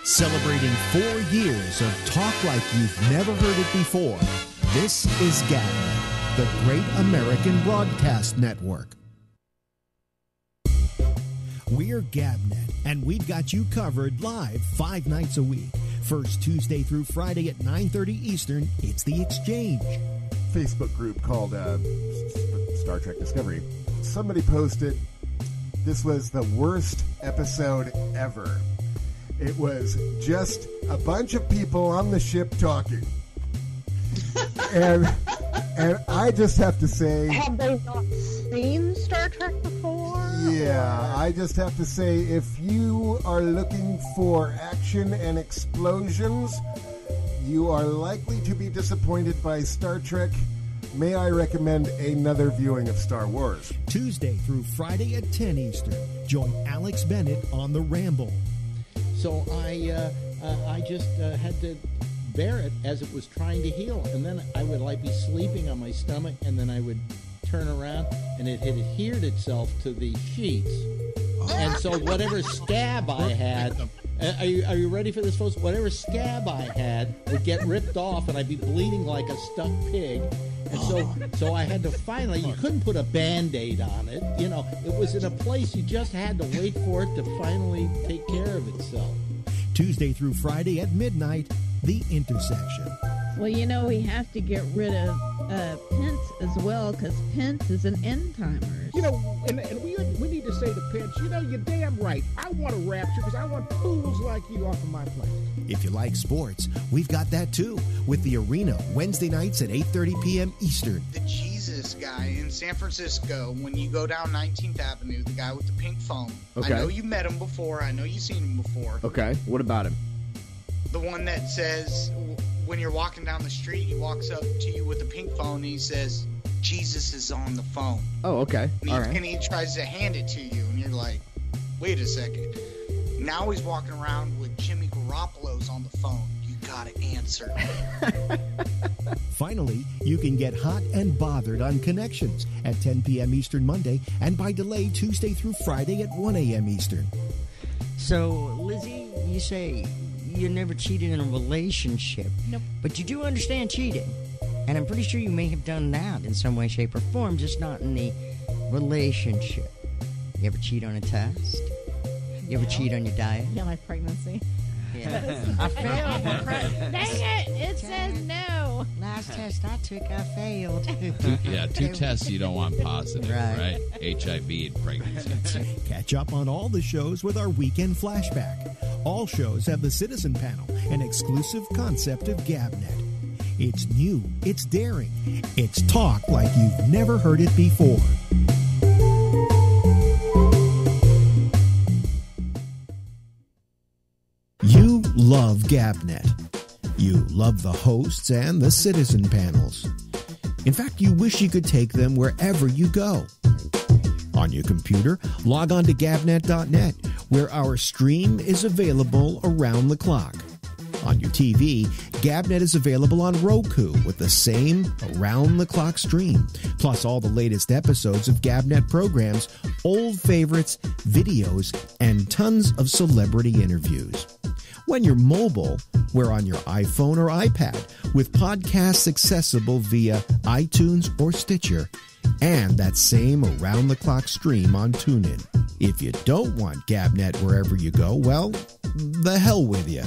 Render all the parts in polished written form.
Celebrating 4 years of talk like you've never heard it before. This is GABNET, the Great American Broadcast Network. We're GABNET, and we've got you covered live 5 nights a week. First Tuesday through Friday at 9:30 Eastern, it's The Exchange. Facebook group called Star Trek Discovery. Somebody posted, this was the worst episode ever. It was just a bunch of people on the ship talking. and I just have to say... Have they not seen Star Trek before? Yeah, I just have to say, if you are looking for action and explosions, you are likely to be disappointed by Star Trek. May I recommend another viewing of Star Wars? Tuesday through Friday at 10 Eastern. Join Alex Bennett on the Ramble. So I just had to bear it as it was trying to heal. And then I would be sleeping on my stomach, and then I would turn around, and it had adhered itself to the sheets. And so whatever scab I had... Are you ready for this, folks? Whatever scab I had would get ripped off, and I'd be bleeding like a stuck pig. And so I had to finally, you couldn't put a Band-Aid on it. You know, it was in a place you just had to wait for it to finally take care of itself. Tuesday through Friday at midnight, The Intersection. Well, you know, we have to get rid of Pence as well, because Pence is an end-timer. You know, and we need to say to Pence, you know, you're damn right. I want a rapture because I want fools like you off of my planet. If you like sports, we've got that too, with The Arena, Wednesday nights at 8:30 p.m. Eastern. The Jesus guy in San Francisco, when you go down 19th Avenue, the guy with the pink phone. Okay. I know you've met him before. I know you've seen him before. Okay, what about him? The one that says, when you're walking down the street, he walks up to you with a pink phone and he says, Jesus is on the phone. Oh, okay. All right. And he tries to hand it to you, and you're like, wait a second. Now he's walking around with Jimmy Garoppolo's on the phone. You gotta answer. Finally, you can get hot and bothered on Connections at 10 p.m. Eastern Monday, and by delay Tuesday through Friday at 1 a.m. Eastern. So, Lizzie, you say you never cheated in a relationship. Nope. But you do understand cheating. And I'm pretty sure you may have done that in some way, shape, or form, just not in the relationship. You ever cheat on a test? You ever cheat on your diet? Yeah, my pregnancy. Yeah. I failed my pregnancy. Dang it! It says no. Last test I took, I failed. Two tests you don't want positive, right? HIV and pregnancy. Catch up on all the shows with our weekend flashback. All shows have the Citizen Panel, an exclusive concept of GABNET. It's new, it's daring, it's talk like you've never heard it before. You love GABNET. You love the hosts and the Citizen Panels. In fact, you wish you could take them wherever you go. On your computer, log on to gabnet.net, where our stream is available around the clock. On your TV, GABNET is available on Roku with the same around-the-clock stream, plus all the latest episodes of GABNET programs, old favorites, videos, and tons of celebrity interviews. When you're mobile, we're on your iPhone or iPad with podcasts accessible via iTunes or Stitcher, and that same around-the-clock stream on TuneIn. If you don't want GABNET wherever you go, well, the hell with you.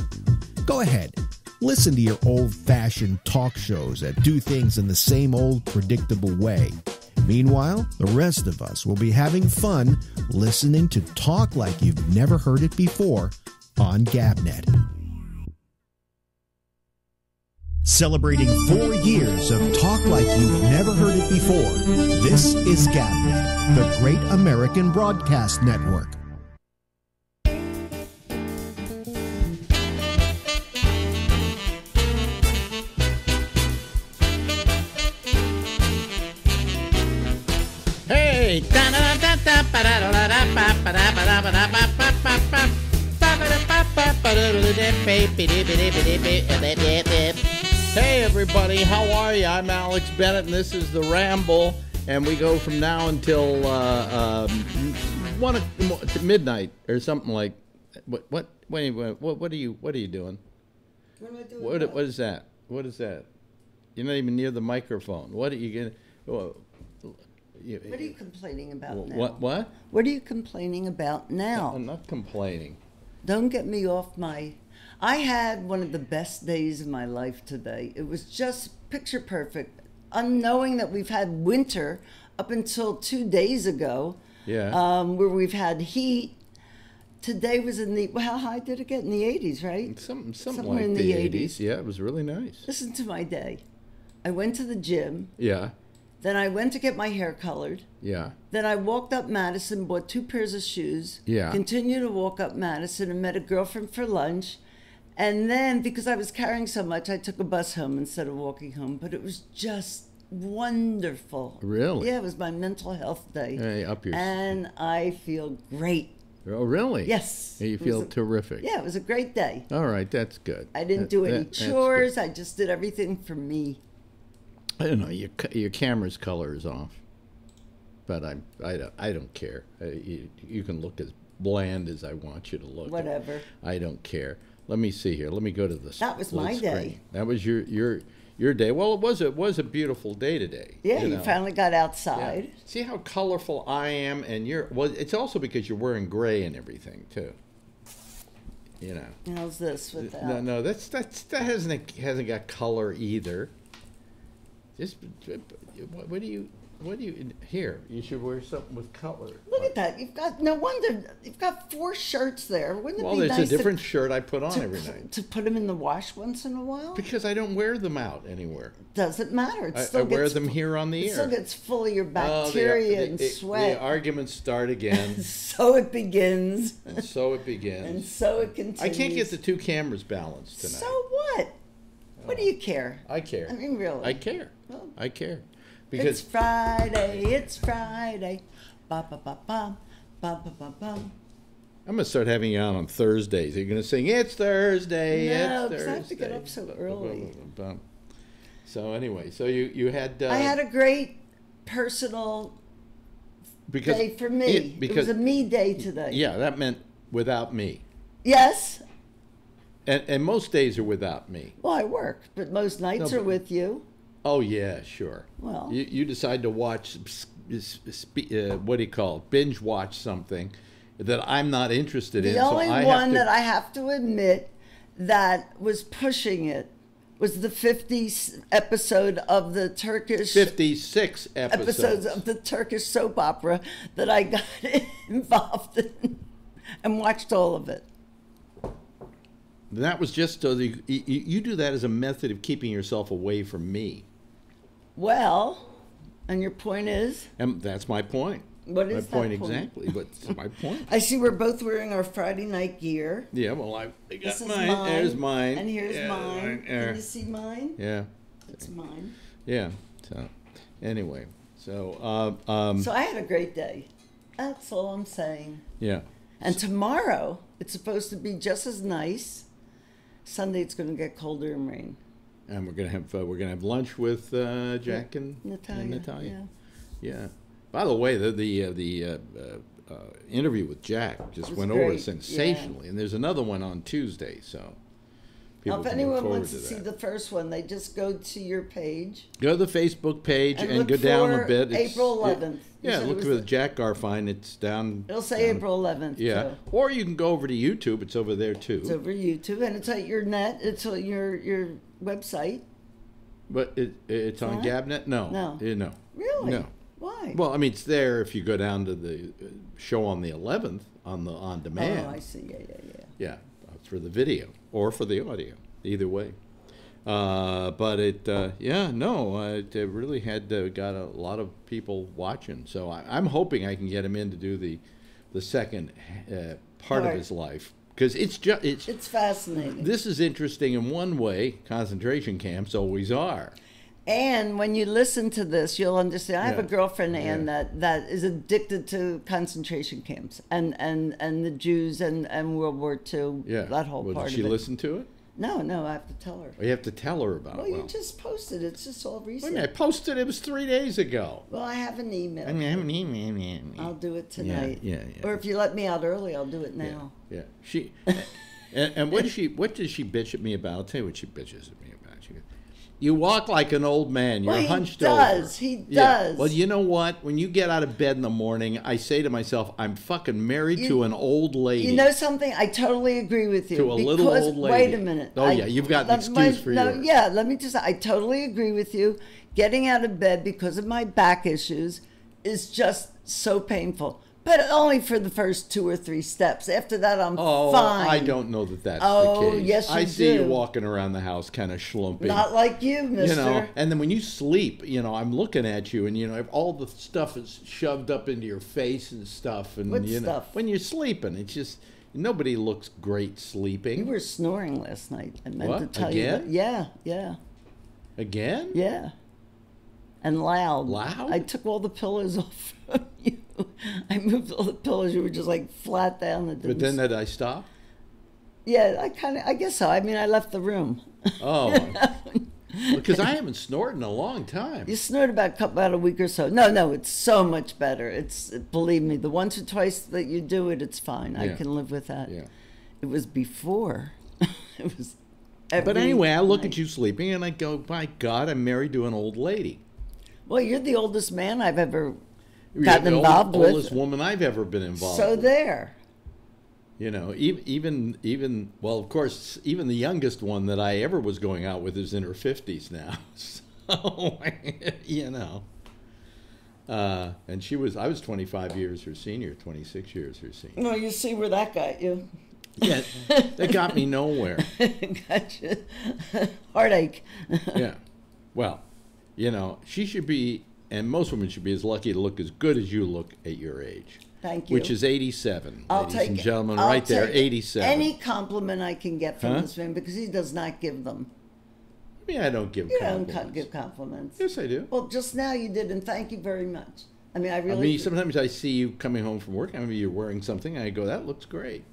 Go ahead, listen to your old-fashioned talk shows that do things in the same old predictable way. Meanwhile, the rest of us will be having fun listening to talk like you've never heard it before on GABNET. Celebrating 4 years of talk like you've never heard it before, this is GABNET, the Great American Broadcast Network. Hey! Hey everybody, how are you? I'm Alex Bennett and this is the Ramble, and we go from now until midnight or something like What are you doing? What am I doing? What is that? What is that? You're not even near the microphone. What are you gonna? What are you complaining about now? What? What are you complaining about now? I'm not complaining. Don't get me off my... I had one of the best days of my life today. It was just picture perfect. Unknowing that we've had winter up until 2 days ago. Yeah. Where we've had heat. Today was in the... How high did it get? In the 80s, right? Something like in the 80s. Yeah, it was really nice. Listen to my day. I went to the gym. Yeah. Then I went to get my hair colored. Yeah. Then I walked up Madison, bought 2 pairs of shoes. Yeah. Continued to walk up Madison and met a girlfriend for lunch. And then, because I was carrying so much, I took a bus home instead of walking home. But it was just wonderful. Really? Yeah, it was my mental health day. Hey, up your... And I feel great. Oh, really? Yes. You feel terrific. Yeah, it was a great day. All right, that's good. I didn't do any chores. I just did everything for me. I don't know. Your camera's color is off, but I don't care. You can look as bland as I want you to look. Whatever. I don't care. Let me see here. Let me go to the. That was my day. That was your day. Well, it was a beautiful day today. Yeah, you finally got outside. Yeah. See how colorful I am, and it's also because you're wearing gray and everything too. You know. How's this with that? No, that hasn't got color either. Just what do you here? You should wear something with color. Look at that! You've got no wonder you've got 4 shirts there. Wouldn't it be there's nice a different shirt I put on every night to put them in the wash once in a while? Because I don't wear them out anywhere. Doesn't matter. I wear them here on the air. It still gets full of your bacteria and sweat. The arguments start again. So it begins. And so it begins. And so it continues. I can't get the 2 cameras balanced tonight. So what? What do you care? I care. I mean, really. I care. Well, I care. Because it's Friday. It's Friday. Ba ba ba ba ba ba ba ba. I'm gonna start having you on Thursdays. You're gonna sing "It's Thursday." No, it's because Thursday. I have to get up so early. So anyway, so you had. I had a great personal day for me. It was a me day today. Yeah, that meant without me. Yes. And most days are without me. Well, I work, but most nights are with you. Oh yeah, sure. Well, you decide to watch, what do you call it? Binge watch something that I'm not interested in. The only one that I have to admit that was pushing it was the 50th episode of the Turkish... 56 episodes of the Turkish soap opera that I got involved in and watched all of it. That was just so you do that as a method of keeping yourself away from me. Well, and your point is? And that's my point. What is my point that point? Exactly? But my point. I see we're both wearing our Friday night gear. Yeah, well, I got this mine. Is mine. There's mine. And here's mine. Can you see mine? Yeah. It's mine. Yeah. So, anyway, so. So I had a great day. That's all I'm saying. Yeah. And tomorrow it's supposed to be just as nice. Sunday it's going to get colder and rain. And we're gonna have lunch with Jack and Natalia. Yeah. By the way, the interview with Jack just went over sensationally, and there's another one on Tuesday. So, if anyone wants to see the first one, they just go to your page. Go to the Facebook page and go down a bit. April 11th. Yeah, look for Jack Garfine. It's down. It'll say April 11th. Yeah, too. Or you can go over to YouTube. It's over there too. It's over YouTube, and it's at your net. It's on your website. But it's on Gabnet? No. No. No. Really? No. Why? Well, I mean, it's there if you go down to the show on the 11th on demand. Oh, I see. Yeah. Yeah, it's for the video or for the audio, either way. But it really had got a lot of people watching. So I'm hoping I can get him in to do the second part of his life. Because it's fascinating. This is interesting in one way. Concentration camps always are. And when you listen to this, you'll understand. I have a girlfriend, Ann, that is addicted to concentration camps and the Jews and World War II. Yeah. That whole part of it. Did she listen to it? No, I have to tell her. Or you have to tell her about Well, it. you just posted it. It's just all Wait a recent. minute, I posted it was 3 days ago. Well, I have an email. I have an email. I'll do it tonight. Yeah. Or if you let me out early, I'll do it now. Yeah. She and what does she bitch at me about? I'll tell you what she bitches at me about. She goes, "You walk like an old man. You're hunched over." He does. Well, you know what? When you get out of bed in the morning, I say to myself, I'm fucking married to an old lady. You know something? I totally agree with you. To a little old lady. Wait a minute. Oh, yeah, you've got an excuse for yours. Yeah, let me just, I totally agree with you. Getting out of bed because of my back issues is just so painful. But only for the first 2 or 3 steps. After that, I'm fine. I don't know that that's Oh, the case. yes, you I see do. you walking around the house kind of schlumping. Not like you, mister. You know, and then when you sleep, you know, I'm looking at you, and you know, all the stuff is shoved up into your face and stuff, and What you know, stuff? when you're sleeping, it's just nobody looks great sleeping. You were snoring last night. I meant What? to tell Again? you that. Yeah. Again? Yeah. And loud. Loud? I took all the pillows off from you. I moved all the pillows. You were just like flat down. But then did I stop? Yeah, I guess so. I mean, I left the room. Oh. Because I haven't snored in a long time. You snored about a week or so. No, it's so much better. Believe me, the once or twice that you do it, it's fine. I can live with that. Yeah. It was before. It was. But anyway, I look at you sleeping and I go, my God, I'm married to an old lady. Well, you're the oldest man I've ever You're gotten the involved with. oldest woman I've ever been involved So with. there. You know, even well, of course, even the youngest one that I ever was going out with is in her 50s now. So, you know. And I was 25 years her senior, 26 years her senior. No, you see where that got you. Yeah, that got me nowhere. Gotcha. Heartache. Yeah. Well, you know, she should be, and most women should be as lucky to look as good as you look at your age. Thank you. Which is 87, I'll ladies take and it. gentlemen, I'll right there, take 87. Any compliment I can get from Huh? this man because he does not give them. I mean, I don't give You compliments. don't give compliments. Yes, I do. Well, just now you did, and thank you very much. I mean, I really. I mean, sometimes I see you coming home from work. I mean, you're wearing something, and I go, "That looks great."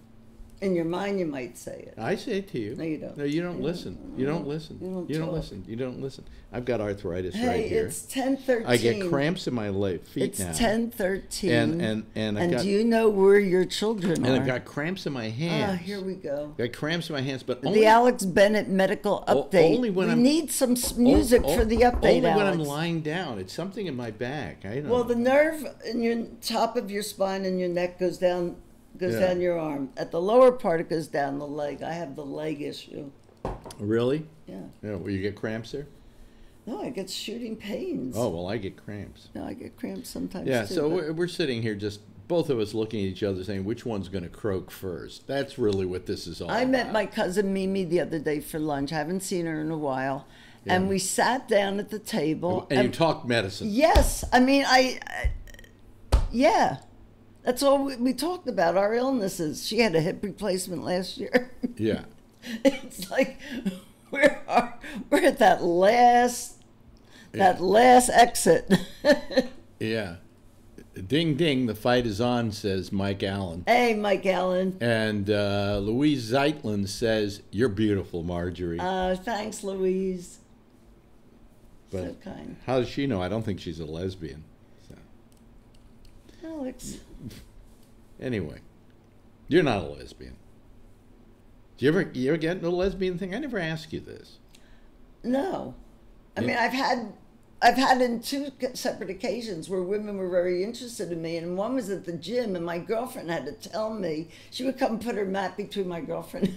In your mind, you might say it. I say it to you. No, you don't. No, you don't listen. You don't listen. You don't talk. listen. You don't listen. I've got arthritis Hey, right here. it's 10:13. I get cramps in my feet It's now. 10:13. And do you know where your children are? And I've got cramps in my hands. Ah, here we go. Got cramps in my hands, but The Alex Bennett medical update. only when we I'm- need some music for the update, Only when Alex. I'm lying down. It's something in my back. I don't Well, know. the nerve in your top of your spine and your neck goes down down your arm. At the lower part, it goes down the leg. I have the leg issue. Really? Yeah. Yeah. Will you get cramps there? No, I get shooting pains. Oh well, I get cramps. No, I get cramps sometimes. Yeah. too, So but- we're sitting here, just both of us looking at each other, saying which one's going to croak first. That's really what this is all I about. met my cousin Mimi the other day for lunch. I haven't seen her in a while. And we sat down at the table. And you talked medicine. Yes. I mean, yeah. That's all we talked about, our illnesses. She had a hip replacement last year. Yeah. It's like we're at that last exit. Yeah. Ding, ding, the fight is on, says Mike Allen. Hey, Mike Allen. And Louise Zeitlin says, you're beautiful, Marjorie. Thanks, Louise. But so kind. How does she know? I don't think she's a lesbian. So. Alex. Anyway, you're not a lesbian. Do you ever get into a lesbian thing? I never asked you this. No. I Yeah. mean, I've had in 2 separate occasions where women were very interested in me, and one was at the gym, and my girlfriend had to tell me. She would come put her mat between my girlfriend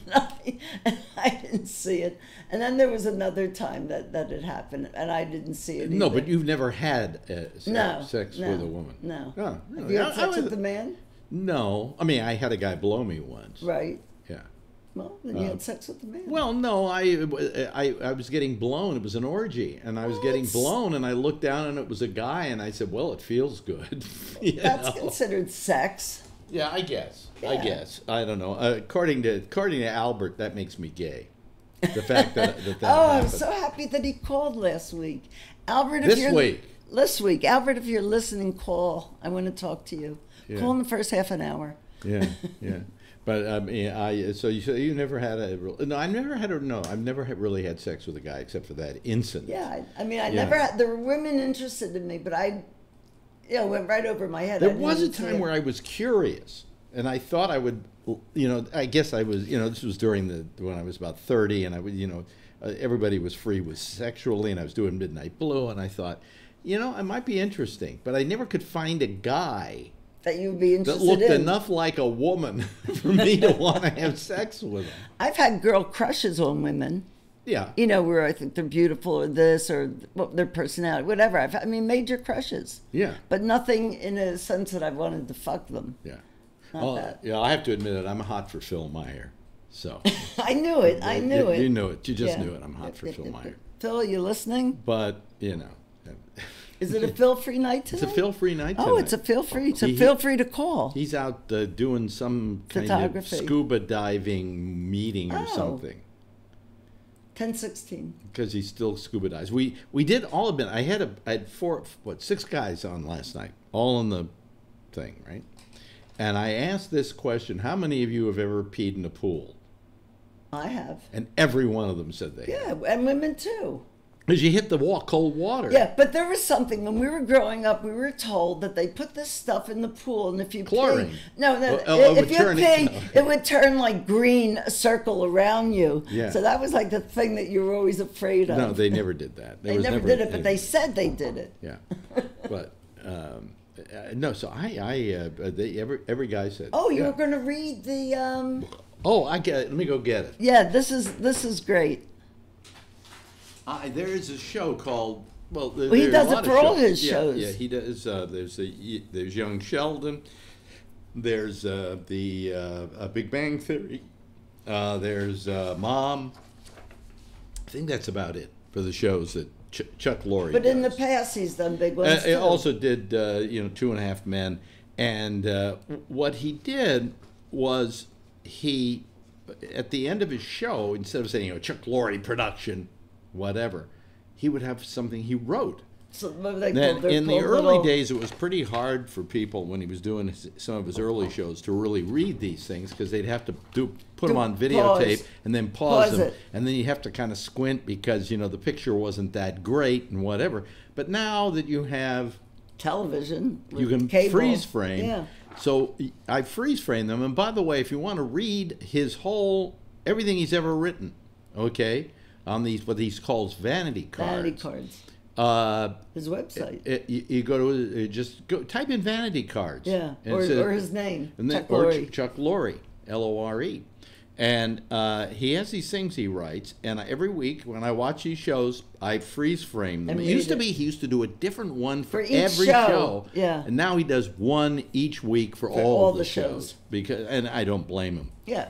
and I didn't see it. And then there was another time that it happened, and I didn't see it either. No, but you've never had sex No, with a woman. No. Oh, really? Have you had sex with a man? No. I mean, I had a guy blow me once. Right. Yeah. Well, then you had sex with a man. Well, no, I was getting blown. It was an orgy, and I was getting blown, and I looked down, and it was a guy, and I said, "Well, it feels good." That's considered sex. Yeah, I guess. Yeah. I guess. I don't know. According to Albert, that makes me gay. The fact that Oh, happened. I'm so happy that he called last week. Albert, This week. Albert, if you're listening, call. I want to talk to you. Yeah. Call in the first half an hour. Yeah, yeah. But I mean, so you never had I've never really had sex with a guy except for that incident. Yeah, I mean, I never had. There were women interested in me, but I, went right over my head. There was a time where I was curious, and I thought I would, I guess I was, this was during when I was about 30, and I would, everybody was free with sexually, and I was doing Midnight Blue, and I thought, it might be interesting, but I never could find a guy that you'd be interested that looked enough like a woman for me to want to have sex with him. I've had girl crushes on women. Yeah. Where I think they're beautiful or this or their personality, whatever. Major crushes. Yeah. But nothing in a sense that I wanted to fuck them. Yeah. Not that. Yeah, I have to admit it. I'm hot for Phil Meyer. So. I knew it. I knew it. You knew it. You just knew it. I'm hot for Phil Meyer. Phil, are you listening? But, Is it a feel-free night tonight? It's a feel-free night tonight. Oh, it's a feel-free. So feel free to call. He's out doing some kind of scuba diving meeting or something. 10:16. Because he still scuba dives. We did all of it. I had 6 guys on last night, all in the thing, right? And I asked this question: how many of you have ever peed in a pool? I have. And every one of them said they have. And women too. Because you hit the cold water. Yeah, but there was something, when we were growing up, we were told that they put this stuff in the pool, and if you chlorine. If you pee, it would turn like green, a circle around you. Yeah. So that was like the thing that you were always afraid of. No, they never did that. They never did it, but they said they did it. Yeah. But, no, so every guy said. Oh, you were going to read the... Oh, I get it. Let me go get it. Yeah, this is great. There is a show called he does it for all his shows. Yeah, he does. There's Young Sheldon. There's the Big Bang Theory. There's Mom. I think that's about it for the shows that Chuck Lorre. But does. in the past, he's done big ones too. He also did 2.5 Men, and what he did was he, at the end of his show, instead of saying Chuck Lorre production, whatever, he would have something he wrote. So in the early days, it was pretty hard for people when he was doing some of his early shows to really read these things, because they'd have to put them on videotape and then pause them, and then you have to kind of squint because the picture wasn't that great and whatever. But now that you have television, you can freeze frame. Yeah. So I freeze frame them, and by the way, if you want to read everything he's ever written, okay, on these what he calls vanity cards. Vanity cards. His website. You go to type in vanity cards. Yeah, or his name, Chuck Lorre. Chuck Lorre, Lore, and he has these things he writes. And every week when I watch these shows, I freeze frame them. It used to be he used to do a different one for every show. Yeah, and now he does one each week for all the shows. And I don't blame him. Yeah.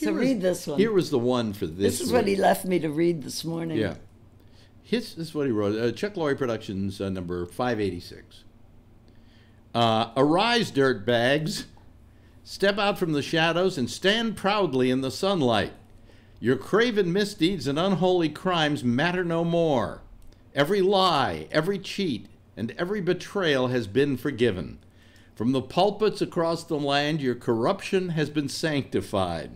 Read this one. Here was the one for this. This is what he left me to read this morning. Yeah. This is what he wrote. Chuck Lorre Productions, number 586. Arise, dirtbags. Step out from the shadows and stand proudly in the sunlight. Your craven misdeeds and unholy crimes matter no more. Every lie, every cheat, and every betrayal has been forgiven. From the pulpits across the land, your corruption has been sanctified.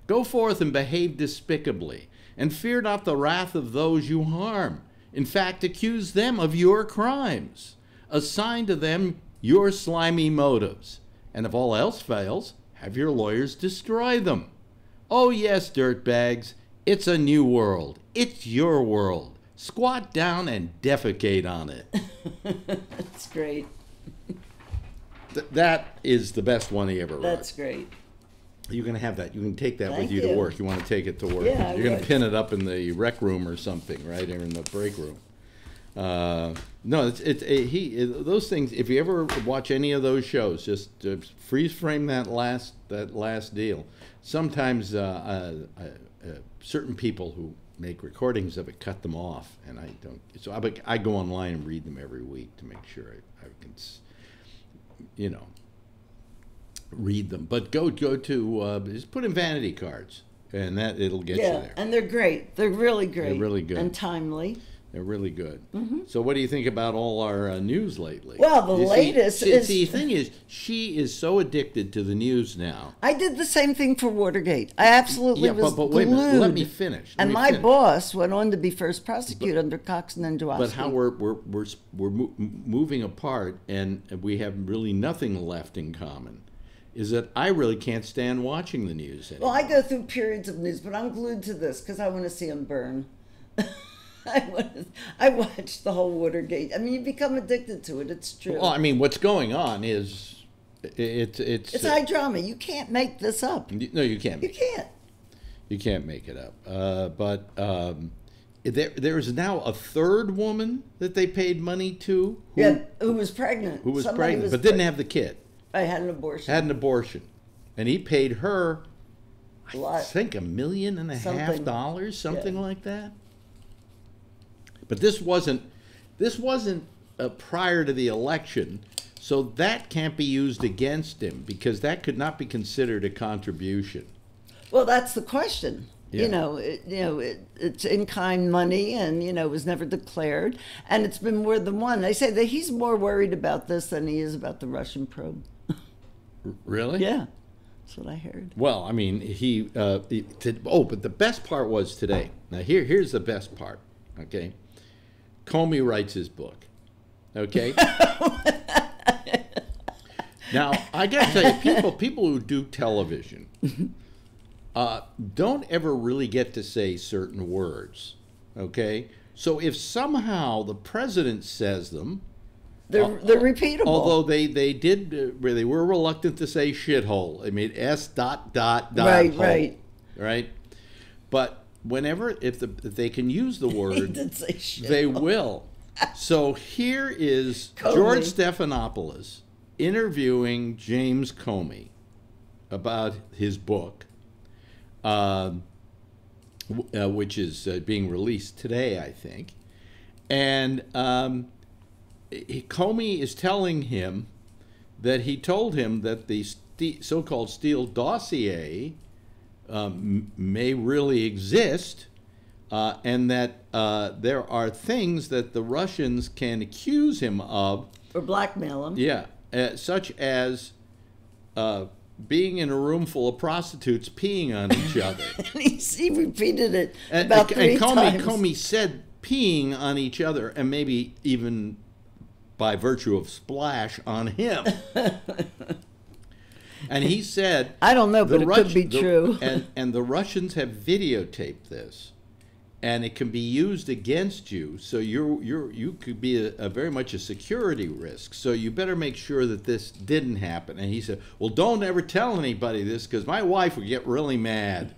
Go forth and behave despicably, and fear not the wrath of those you harm. In fact, accuse them of your crimes. Assign to them your slimy motives. And if all else fails, have your lawyers destroy them. Oh yes, dirtbags, it's a new world. It's your world. Squat down and defecate on it. That's great. That is the best one he ever wrote. That's great. You can have that. You can take that with you to work. You want to take it to work. Yeah, you're going to pin it up in the rec room or something, right, or in the break room. No, those things. If you ever watch any of those shows, just freeze frame that last deal. Sometimes certain people who make recordings of it cut them off, and I don't. So I go online and read them every week to make sure I can, read them. But go to just put in vanity cards, and it'll get you there. And they're great. They're really great. They're really good and timely. They're really good. So what do you think about all our news lately? Well, the latest is... See, the thing is, she is so addicted to the news now. I did the same thing for Watergate. I absolutely was but wait a minute. glued. Let me finish. And my boss went on to be first prosecutor under Cox and Androsky. But how we're moving apart, and we have really nothing left in common, is that I really can't stand watching the news anymore. Well, I go through periods of news, but I'm glued to this because I want to see them burn. I watched the whole Watergate. I mean, you become addicted to it. It's true. Well, I mean, what's going on is it's high drama. You can't make this up. No, you can't. You can't. You can't make it up. But there is now a third woman that they paid money to. Who was pregnant. Who was pregnant, but didn't have the kid. I had an abortion. Had an abortion, and he paid her, a lot. I think, $1.5 million, something like that. But this wasn't prior to the election, so that can't be used against him because that could not be considered a contribution. Well, that's the question. Yeah. It's in-kind money, and it was never declared, and it's been more than one. They say that he's more worried about this than he is about the Russian probe. Really? Yeah, that's what I heard. Well, I mean, but the best part was today. Now here's the best part. Okay. Comey writes his book, okay? Now, I got to tell you, people who do television don't ever really get to say certain words, okay? So if somehow the president says them... They're repeatable. Although they were reluctant to say shithole. They made S ... Right, hole, right. Right? But... if they can use the word, they will. So here is George Stephanopoulos interviewing James Comey about his book, which is being released today, I think. And Comey is telling him that he told him that the so-called Steele dossier may really exist, and that there are things that the Russians can accuse him of. Or blackmail him. Yeah, such as being in a room full of prostitutes peeing on each other. He repeated it about three times. Comey said peeing on each other, and maybe even by virtue of splash on him. And he said, I don't know, but it could be true. And the Russians have videotaped this, and it can be used against you. So you could be a very much a security risk. So you better make sure that this didn't happen. And he said, well, don't ever tell anybody this because my wife would get really mad.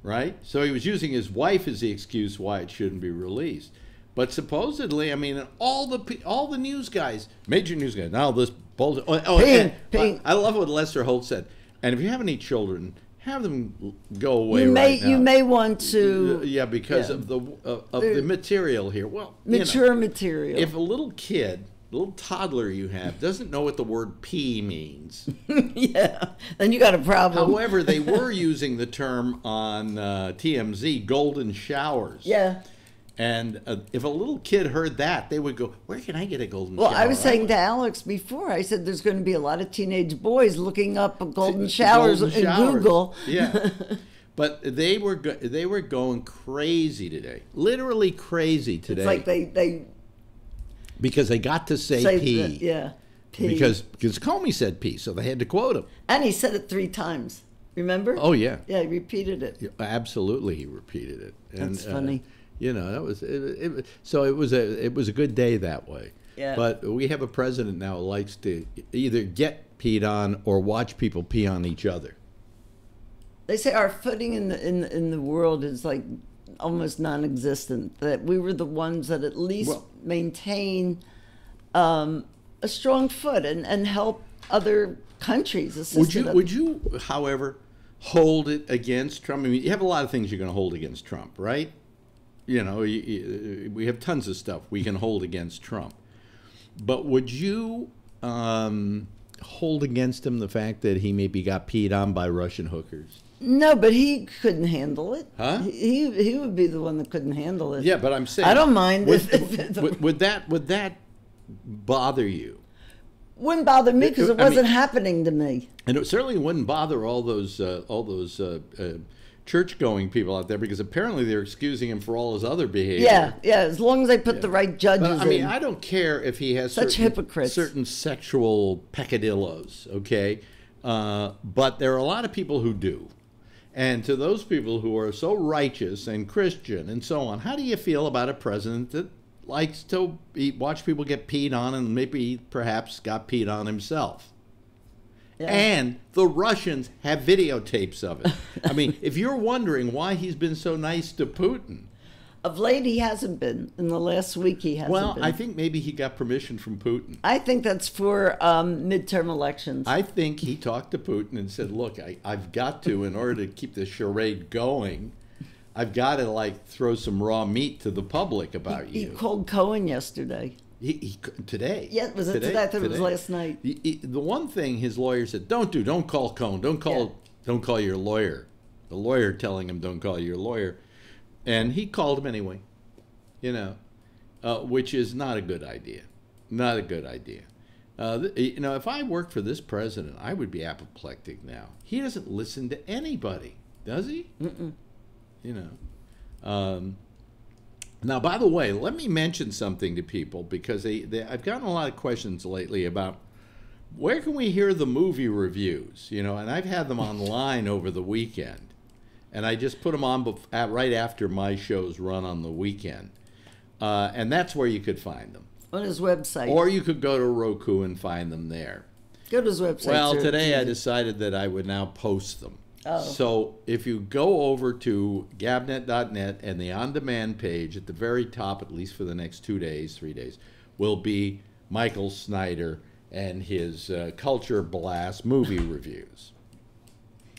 Right? So he was using his wife as the excuse why it shouldn't be released. But supposedly, I mean, all the news guys, major news guys, now this bullshit. Ping. I love what Lester Holt said. And if you have any children, have them go away right now. You may want to. Yeah, because of the material here. Well, mature material. If a little kid, little toddler you have, doesn't know what the word pee means. Yeah, then you got a problem. However, they were using the term on TMZ, golden showers. Yeah. And if a little kid heard that, they would go, where can I get a golden shower? Well, I was saying to Alex before, I said there's going to be a lot of teenage boys looking up golden showers in Google. Yeah. But they were going crazy today. Literally crazy today. It's like they because they got to say pee. Yeah. Pee. Because Comey said pee, so they had to quote him. And he said it 3 times. Remember? Oh, yeah. Yeah, he repeated it. Yeah, absolutely, he repeated it. That's funny. That was it. So it was a good day that way. Yeah. But we have a president now who likes to either get peed on or watch people pee on each other. They say our footing in the world is like almost non-existent. That we were the ones that at least maintain a strong foot and help other countries. Would you, however, hold it against Trump? I mean, you have a lot of things you're going to hold against Trump, right? We have tons of stuff we can hold against Trump. But would you hold against him the fact that he maybe got peed on by Russian hookers? No, but he couldn't handle it. Huh? He would be the one that couldn't handle it. Yeah, but I'm saying I don't mind. Would that bother you? Wouldn't bother me because it wasn't happening to me. And it certainly wouldn't bother all those church-going people out there, because apparently they're excusing him for all his other behavior. Yeah, as long as they put the right judges in. But, I mean, I don't care if he has certain sexual peccadillos, okay? But there are a lot of people who do. And to those people who are so righteous and Christian and so on, how do you feel about a president that likes to watch people get peed on and maybe perhaps got peed on himself? Yeah. And the Russians have videotapes of it. I mean, if you're wondering why he's been so nice to Putin. Of late, he hasn't been. In the last week, he hasn't been. Well, I think maybe he got permission from Putin. I think that's for midterm elections. I think he talked to Putin and said, look, I've got to, in order to keep the charade going, I've got to, like, throw some raw meat to the public about you. He called Cohen yesterday. Today? Yeah, was it today? I thought it was last night. The one thing his lawyer said, don't call Cohen. Don't call your lawyer. The lawyer telling him don't call your lawyer. And he called him anyway, which is not a good idea. Not a good idea. If I worked for this president, I would be apoplectic now. He doesn't listen to anybody, does he? Mm-mm. Now, by the way, let me mention something to people, because I've gotten a lot of questions lately about where can we hear the movie reviews, and I've had them online over the weekend. And I just put them on right after my shows run on the weekend. And that's where you could find them. On his website. Or you could go to Roku and find them there. Go to his website. Well, today I decided that I would now post them. Oh. So if you go over to gabnet.net, and the on-demand page at the very top, at least for the next 3 days, will be Michael Snyder and his Culture Blast movie reviews.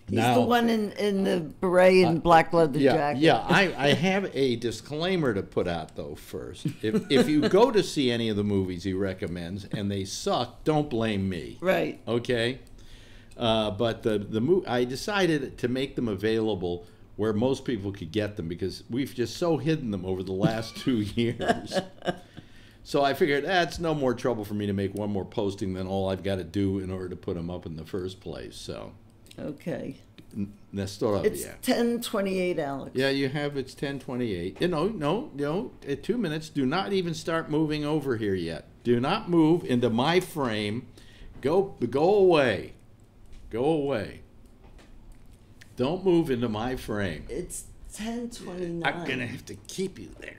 He's the one in the beret and black leather jacket. Yeah, I have a disclaimer to put out, though, first. If you go to see any of the movies he recommends and they suck, don't blame me. Right. Okay? But I decided to make them available where most people could get them, because we've just so hidden them over the last 2 years. So I figured that's no more trouble for me to make one more posting than all I've got to do in order to put them up in the first place. So. Okay. It's 10:28, Alex. Yeah, it's 10:28. No, 2 minutes. Do not even start moving over here yet. Do not move into my frame. Go away. Go away. Don't move into my frame. It's 10:29. I'm going to have to keep you there.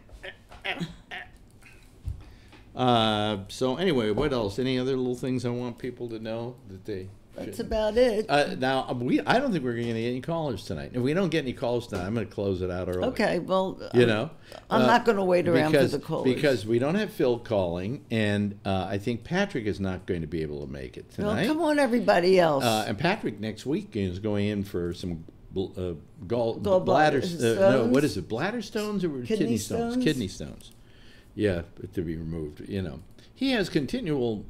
So anyway, what else? Any other little things I want people to know that they... That's about it. Now, I don't think we're going to get any callers tonight. If we don't get any calls tonight, I'm going to close it out early. Okay, well, I'm not going to wait around for the callers. Because we don't have Phil calling, and I think Patrick is not going to be able to make it tonight. Well, come on, everybody else. And Patrick next week is going in for some gallbladder stones? No, what is it? Bladder stones or kidney stones? Kidney stones. Yeah, to be removed. He has continual,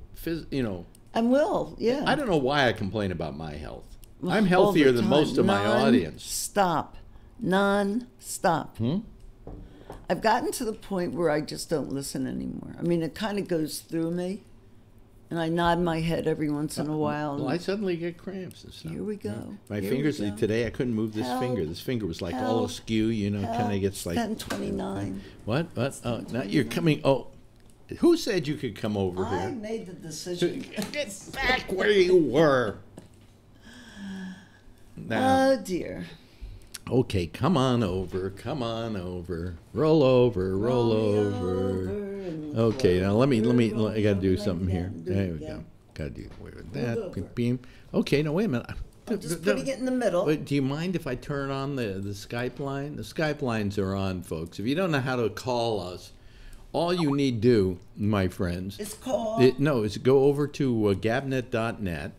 I will, yeah. I don't know why I complain about my health. I'm healthier than most of my audience. Non-stop. I've gotten to the point where I just don't listen anymore. I mean, it kind of goes through me, and I nod my head every once in a while. Well, I suddenly get cramps and stuff. Here we go. My fingers, today I couldn't move this finger. This finger was like all askew, kind of gets like... 10:29. What? Oh, now you're coming... Oh. Who said you could come over here? I made the decision. Get back where you were. Now, oh, dear. Okay, come on over. Roll over. Okay, now let me I got to do something here. There we go. Got to do that. Beam. Okay, now wait a minute. I'm just putting it in the middle. But do you mind if I turn on the Skype line? The Skype lines are on, folks. If you don't know how to call us, all you need to do, my friends, is call. Is go over to gabnet.net,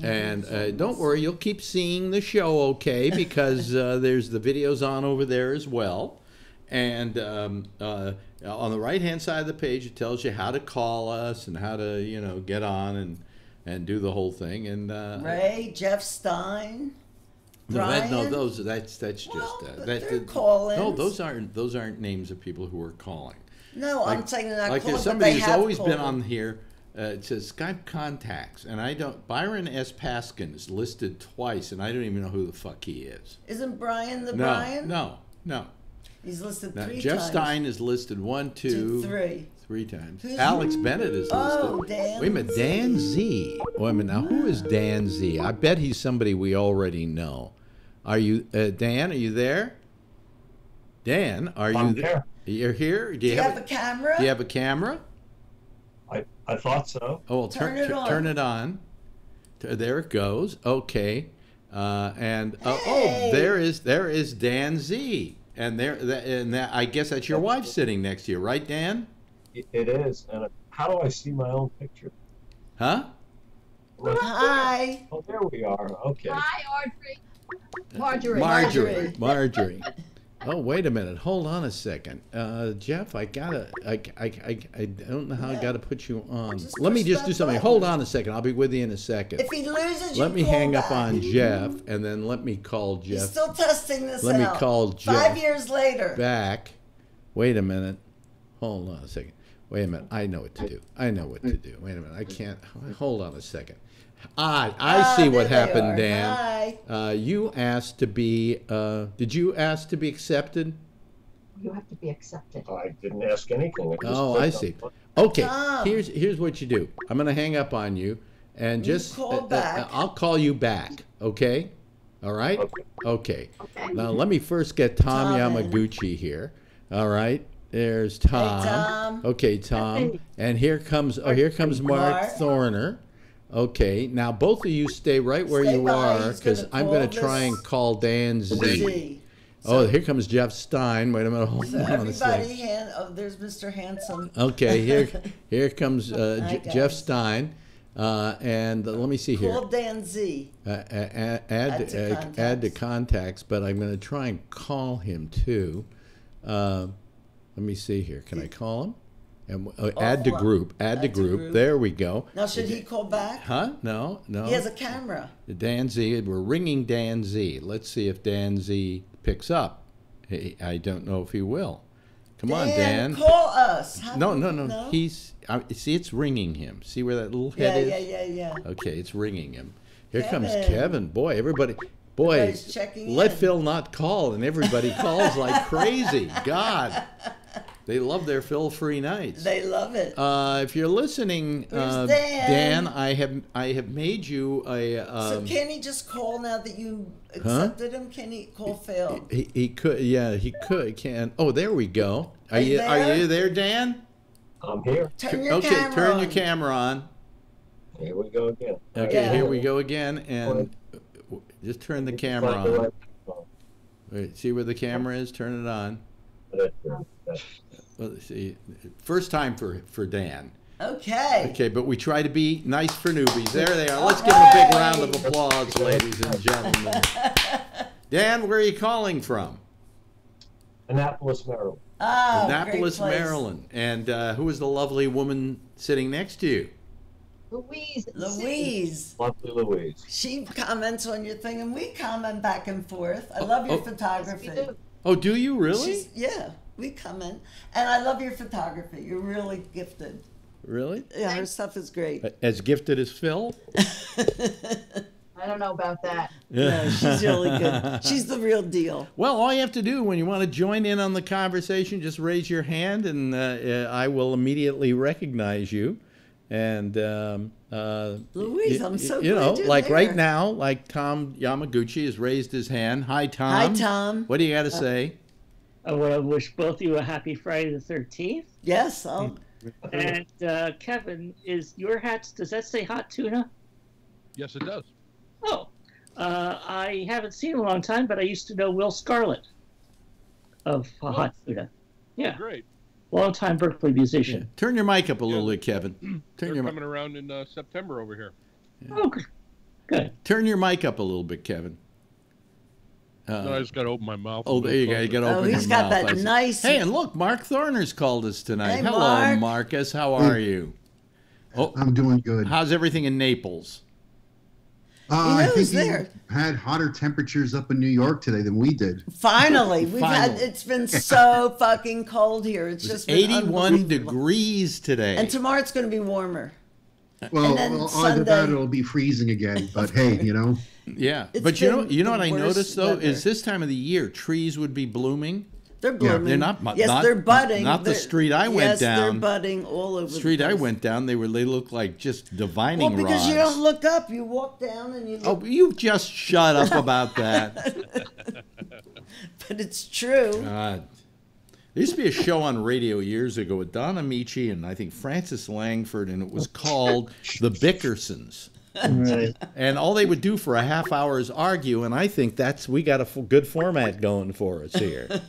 and don't worry, you'll keep seeing the show, okay? Because there's the videos on over there as well, and on the right-hand side of the page, it tells you how to call us and how to get on and do the whole thing. And Ray, Jeff Stein. That's just they're calling. No, those aren't names of people who are calling. No, I'm saying they're not like calling. Like somebody who's always called. been on here. It says Skype contacts, and I don't. Byron S. Paskin is listed twice, and I don't even know who the fuck he is. Isn't Brian Brian? No. He's listed 3 times. Jeff Stein is listed 1, 2, 3 times. Alex Bennett is listed. Oh, Dan. Wait a minute, Dan Z. Wait a minute, now who is Dan Z? I bet he's somebody we already know. Are you, Dan? Are you there? Dan, are you there? You're here. Do you have a camera? Do you have a camera? I thought so. Oh, well, turn it on. There it goes. Okay, there is Dan Z, and I guess that's your wife sitting next to you, right, Dan? It is. And how do I see my own picture? Huh? Hi. Oh, there we are. Okay. Hi, Audrey. Marjorie. Oh, wait a minute. Hold on a second. Jeff, I don't know how I gotta put you on. Let me just do something. Hold on a second. I'll be with you in a second. If he loses, let me hang up on Jeff, and then let me call Jeff. He's still testing this out. Let me call Jeff. 5 years later. Back. Wait a minute. Hold on a second. Wait a minute. I know what to do. Wait a minute. I can't. Hold on a second. I see what happened, Dan. Hi. You asked to be. Did you ask to be accepted? You have to be accepted. I didn't ask anything. I see. Okay. Here's what you do. I'm going to hang up on you, and just call back. I'll call you back. Okay. All right. Okay. Now let me first get Tom Yamaguchi here. All right. There's Tom. Hey, Tom. Okay, Tom. And here comes Mark Thorner. Okay, now both of you stay right where you are, because I'm going to try and call Dan Z. Oh, here comes Jeff Stein. Wait a minute, hold on a second. There's Mr. Handsome. Okay, here comes Jeff Stein, and let me see here. Call Dan Z. Add to contacts, but I'm going to try and call him too. Let me see here. Can I call him? And add to group. Add to group. There we go. Now, should he call back? Huh? No. He has a camera. Dan Z. We're ringing Dan Z. Let's see if Dan Z picks up. I don't know if he will. Come on, Dan. Call us. No. He's. See, it's ringing him. See where that little head is? Yeah. Okay, it's ringing him. Here comes Kevin. Boy, everybody. Boy, let Phil not call, and everybody calls like crazy. God. They love their Phil-free nights. They love it. If you're listening, Dan, I have made you a. So can he just call now that you accepted him? Can he call Phil? He could. Yeah, he could. Can. Oh, there we go. Are you there, Dan? I'm here. Turn your camera on. Here we go again. Okay, here we go again, and just turn the camera on. Wait, see where the camera is? Turn it on. Well, see, first time for Dan. Okay, but we try to be nice for newbies. There they are. Let's give them a big round of applause, ladies and gentlemen. Dan, where are you calling from? Annapolis, Maryland. Oh, Annapolis, Maryland. And who is the lovely woman sitting next to you? Louise. Lovely Louise. She comments on your thing, and we comment back and forth. I love your photography. Yes, we do. Oh, do you really? Yeah, we comment. And I love your photography. You're really gifted. Really? Yeah, her stuff is great. As gifted as Phil? I don't know about that. No, she's really good. She's the real deal. Well, all you have to do when you want to join in on the conversation, just raise your hand, and I will immediately recognize you. And Louise, I'm so glad you're like there. right now, like Tom Yamaguchi has raised his hand. Hi, Tom. Hi, Tom. What do you got to say? I want to wish both of you a happy Friday the 13th. Yes. And Kevin, is your hat, does that say hot tuna? Yes, it does. Oh, I haven't seen him in a long time, but I used to know Will Scarlett of hot tuna. Yeah. Great. Long-time Berkeley musician. Yeah. Turn your mic up a little bit, Kevin. They're coming around in September over here. Yeah. Oh, good. Turn your mic up a little bit, Kevin. No, I just got to open my mouth. Oh, there you go. You got to open your mouth. He's got that nice. Hey, and look, Mark Thorner's called us tonight. Hey, hello, Marcus. How are you? Oh, I'm doing good. How's everything in Naples? I think who's you there? Had hotter temperatures up in New York today than we did. Finally, it's been so fucking cold here. It's just been 81 degrees today. And tomorrow it's going to be warmer. Well, then either Sunday, that or it'll be freezing again. But hey, you know. Yeah, It's but you been know what I the worst noticed though weather. is this time of the year trees would be blooming. They're blooming. They're not. Yes, not, they're budding. Not the street I went down. Yes, they're budding all over. The street the I place. went down, they look like just divining rods. Well, because you don't look up, you walk down and you. Look. Oh, you just shut up about that. But it's true. God. There used to be a show on radio years ago with Don Amici and I think Francis Langford, and it was called The Bickersons. Right. And all they would do for a half hour is argue, and I think we got a good format going for us here.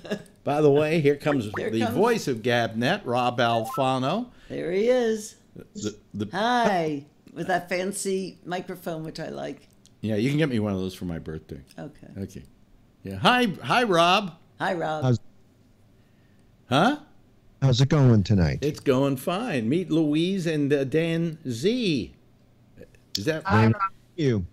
By the way, here comes the voice of Gabnet, Rob Alfano. There he is. The Hi, with that fancy microphone, which I like. Yeah, you can get me one of those for my birthday. Okay. Okay. Yeah. Hi, Rob. Hi, Rob. Huh? How's it going tonight? It's going fine. Meet Louise and Dan Z. Is that you?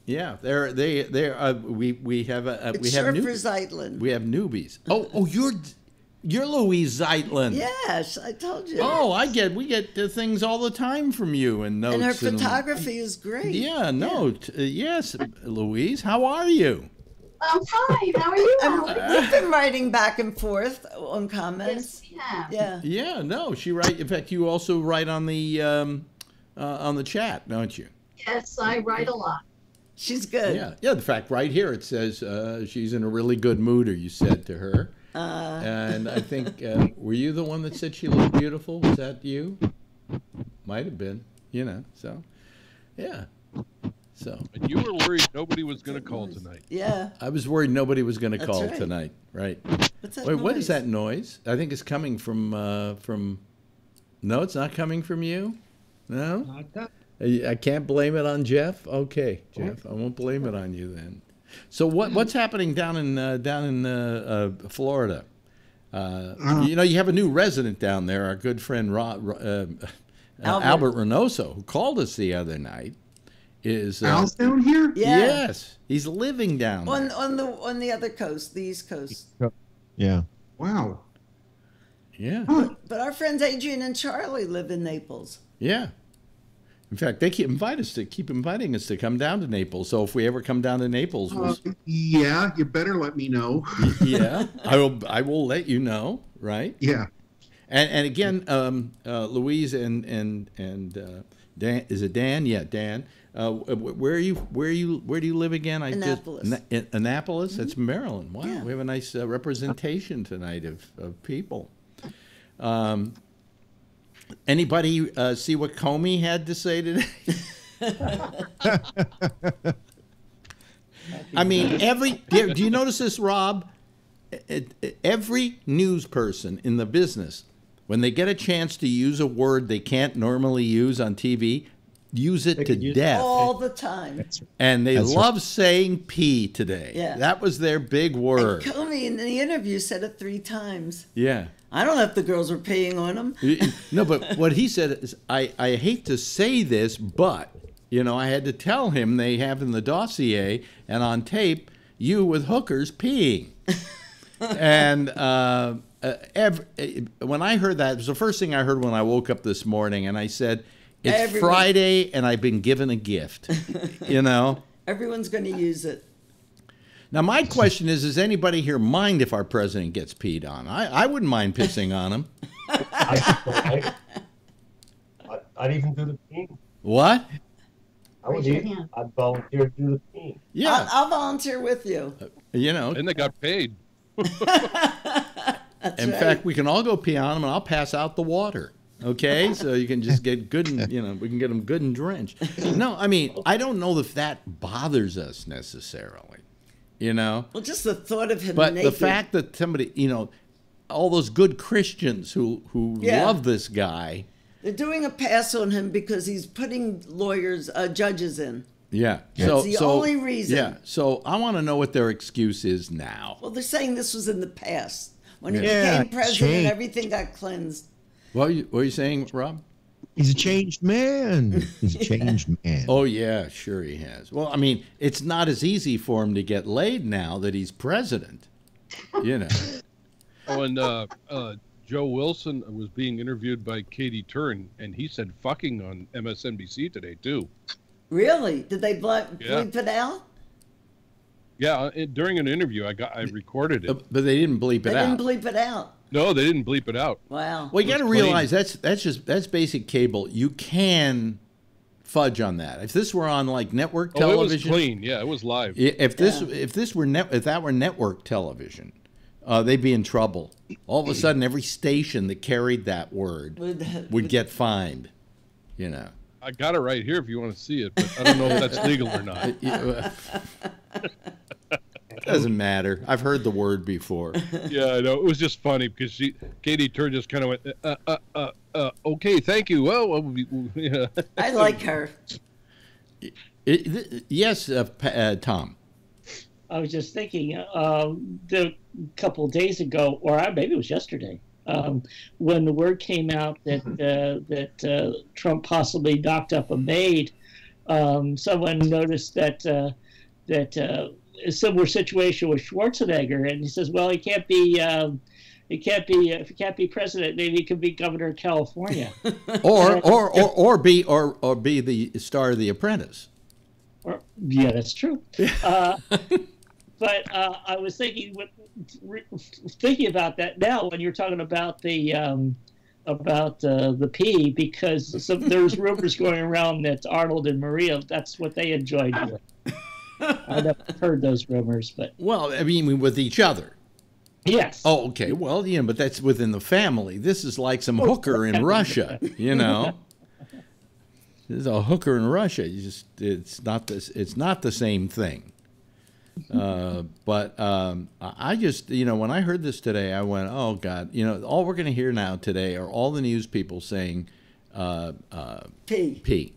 Yeah, we have Except for Zeitlin. We have newbies. Oh, you're Louise Zeitlin. Yes, I told you. Oh, we get things all the time from you and notes. And her photography is great. Yeah, yes, Louise. How are you? I'm fine. How are you? We've been writing back and forth on comments. Yes, we have. Yeah. Yeah, no, she write. In fact, you also write on the chat, don't you? Yes, I write a lot. She's good. Yeah. In fact, right here it says she's in a really good mood. Or you said to her, and I think were you the one that said she looked beautiful? Was that you? Might have been. So yeah. So And you were worried nobody was going to call tonight. Yeah. I was worried nobody was going to That's call right. tonight. Right. What's that Wait, what noise? is that noise? I think it's coming from. No, it's not coming from you. No. Not that. I can't blame it on Jeff. Okay, Jeff, I won't blame it on you then. So what's happening down in Florida? You have a new resident down there. Our good friend Albert Reynoso, who called us the other night, is Al's down here. Yeah. Yes, he's living down there. on the other coast, the East Coast. Yeah. Wow. Yeah. But our friends Adrian and Charlie live in Naples. Yeah. In fact, they keep inviting us to come down to Naples. So if we ever come down to Naples, Yeah, you better let me know. yeah, I will let you know. Right. Yeah. And again, Louise and Dan, is it Dan? Yeah, Dan. Where do you live again? Annapolis. Annapolis. That's Maryland. Wow, Yeah. we have a nice representation tonight of people. Anybody see what Comey had to say today? I mean, do you notice this, Rob? Every news person in the business, when they get a chance to use a word they can't normally use on TV, use it to death. All the time. And they love saying P today. Yeah. That was their big word. And Comey in the interview said it 3 times. Yeah. I don't know if the girls were peeing on him. No, but what he said is, I hate to say this, but, I had to tell him they have in the dossier and on tape, you with hookers peeing. And when I heard that, it was the first thing I heard when I woke up this morning, and I said, it's Friday, and I've been given a gift, Everyone's going to use it. Now, my question is, does anybody here mind if our president gets peed on? I wouldn't mind pissing on him. I'd even do the peeing. What? I'd volunteer to do the peeing. Yeah. I'll volunteer with you. And they got paid. In fact, we can all go pee on him, and I'll pass out the water. Okay, so you can just get good and we can get them good and drenched. No, I mean, I don't know if that bothers us necessarily. Well, just the thought of him but naked. the fact that somebody, all those good Christians who love this guy. They're doing a pass on him because he's putting judges in. Yeah. That's the only reason. Yeah. So I want to know what their excuse is now. Well, they're saying this was in the past. When he became president, everything got cleansed. What were you saying, Rob? He's a changed man. He's a changed man. Oh, yeah, sure he has. Well, I mean, it's not as easy for him to get laid now that he's president, you know. Oh, and Joe Wilson was being interviewed by Katie Turn, and he said fucking on MSNBC today, too. Really? Did they bleep it out? Yeah, during an interview, I recorded it. But they didn't bleep it out. They didn't bleep it out. No, they didn't bleep it out. Wow. Well, you got to realize that's basic cable. You can fudge on that. If this were on like network television, it was clean. Yeah, it was live. If that were network television, they'd be in trouble. All of a sudden, every station that carried that word would get fined. You know. I got it right here if you want to see it, but I don't know if that's legal or not. Doesn't matter. I've heard the word before. Yeah, I know. It was just funny because Katie Turn just kind of went, okay, thank you. Well, yeah. I like her. Yes, Tom. I was just thinking, a couple of days ago, or maybe it was yesterday, when the word came out that Trump possibly knocked up a maid, someone noticed that a similar situation with Schwarzenegger, and he says, "Well, he can't be if he can't be president, maybe he could be governor of California, or be the star of The Apprentice." Yeah, that's true. But I was thinking about that now when you're talking about the pee, because there's rumors going around that Arnold and Maria, that's what they enjoyed doing. I never heard those rumors, but well, I mean, with each other. Yes. Oh, okay. Well, yeah, but that's within the family. This is like some hooker in Russia, you know. There's a hooker in Russia. It's not the same thing. But I just, when I heard this today, I went, oh God, all we're going to hear now today are all the news people saying P.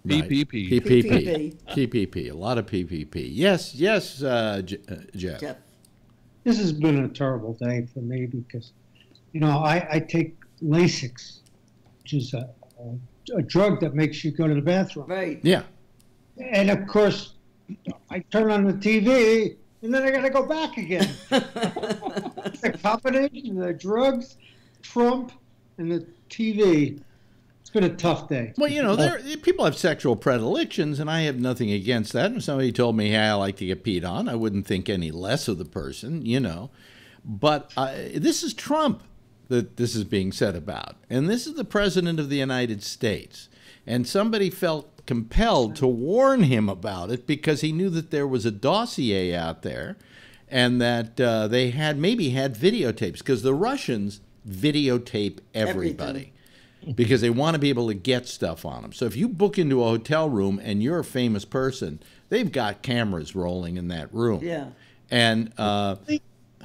Right. PPP. A lot of PPP. Yes, Jeff. This has been a terrible day for me because, I take Lasix, which is a drug that makes you go to the bathroom. Right. Yeah. And of course, I turn on the TV and then I got to go back again. The combination of the drugs, Trump, and the TV. It's been a tough day. Well, people have sexual predilections, and I have nothing against that. If somebody told me, hey, I like to get peed on, I wouldn't think any less of the person, But this is Trump that this is being said about. And this is the president of the United States. And somebody felt compelled to warn him about it because he knew that there was a dossier out there and that they maybe had videotapes, because the Russians videotape everybody. Because they want to be able to get stuff on them. So if you book into a hotel room and you're a famous person, they've got cameras rolling in that room. Yeah. And, huh?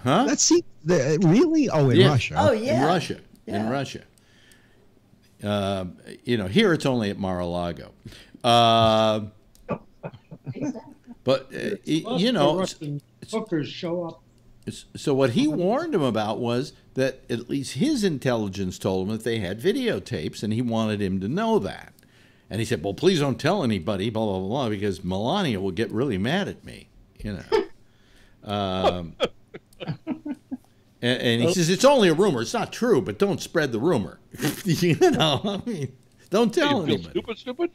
Let's see. Really? Oh, in Russia. Oh, yeah. In Russia. Yeah. In Russia. Here it's only at Mar-a-Lago. But, Russian hookers show up. So what he warned him about was that at least his intelligence told him that they had videotapes, and he wanted him to know that. And he said, well, please don't tell anybody, blah, blah, blah, because Melania will get really mad at me, and he says, it's only a rumor. It's not true, but don't spread the rumor. Don't tell anybody. Stupid.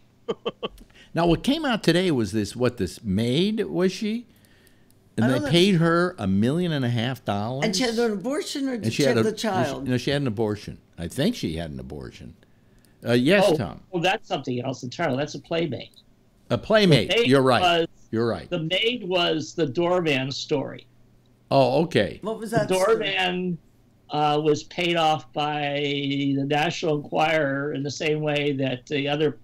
Now, what came out today was this maid, was she? And they paid her $1.5 million. And she had an abortion, or did she have the child? No, she had an abortion. I think she had an abortion. Yes, Tom. Well, that's something else entirely. That's a playmate. A playmate. You're right. You're right. The maid was the doorman story. Oh, okay. What was that? The doorman was paid off by the National Enquirer in the same way that the other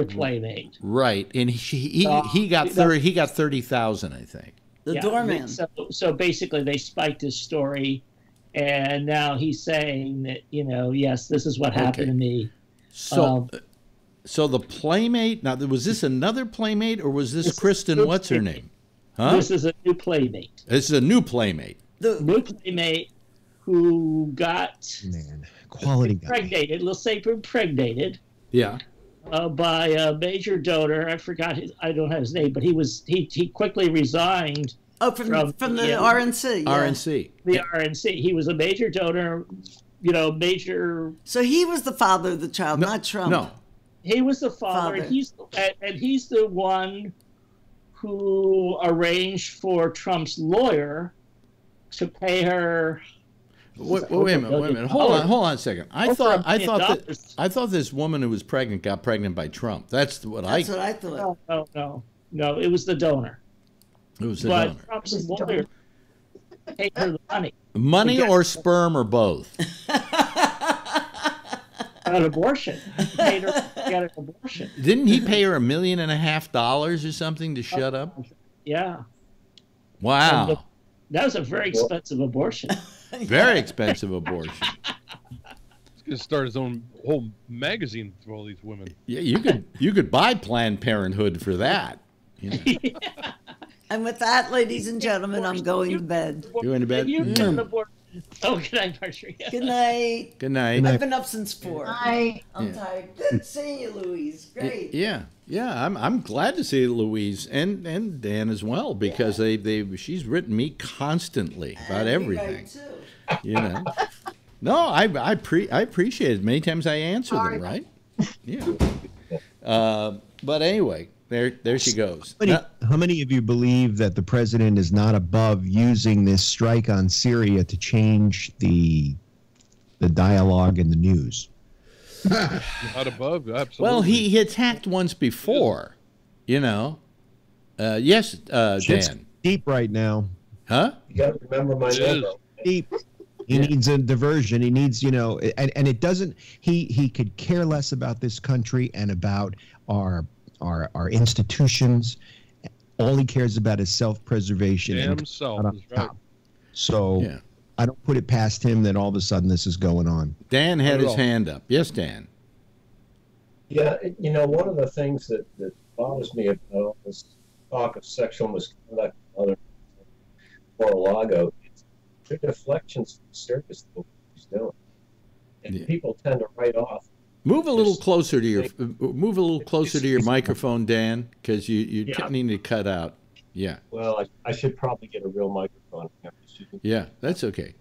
playmate. Right, and he got 30,000, I think. The doorman. So basically, they spiked his story, and now he's saying that yes, this is what happened to me. So the playmate. Now, was this another playmate, or was this Kristen? What's her name? Huh? This is a new playmate. This is a new playmate. The new playmate who got quality impregnated. Let's say impregnated. Yeah. By a major donor. I forgot I don't have his name, but he quickly resigned. Oh, from the RNC. Yeah. RNC. The RNC. He was a major donor, major. So he was the father of the child, not Trump. No. He was the father. And he's the one who arranged for Trump's lawyer to pay her. Wait a minute. Hold on a second. I thought this woman who was pregnant got pregnant by Trump. That's what I thought. No. It was the donor. It was the donor. But Trump's lawyer paid her the money. Money or sperm or both? An abortion. He paid her to get an abortion. Didn't he pay her $1.5 million or something to shut up? Yeah. Wow. That was a very expensive abortion. Very expensive abortion. He's going to start his own whole magazine for all these women. Yeah, you could buy Planned Parenthood for that. You know. And with that, ladies and gentlemen, I'm going to bed. You going to bed? Oh, good night, Marjorie. Good night. Good night. I've been up since 4. Night. I'm tired. Good seeing you, Louise. Great. Yeah. I'm glad to see Louise and Dan as well because she's written me constantly about everything. You know. No, I appreciate it. Many times I answer them, right? Yeah. But anyway. There she goes. How many of you believe that the president is not above using this strike on Syria to change the dialogue in the news? Not above, absolutely. Well, he attacked once before, you know. Yes, Dan. Deep right now. Huh? You got to remember my number. Deep. He needs a diversion. He needs, and it doesn't. He could care less about this country and about our institutions. All he cares about is self-preservation. Damn self is right. So I don't put it past him that all of a sudden this is going on. Dan had his hand up. Yes, Dan. Yeah, one of the things that bothers me about all this talk of sexual misconduct and other Mar-a-Lago is the deflections from serious what he's doing. And people tend to write off. Move a little closer to your microphone, Dan, because you need to cut out. Yeah. Well, I should probably get a real microphone. Yeah, that's okay.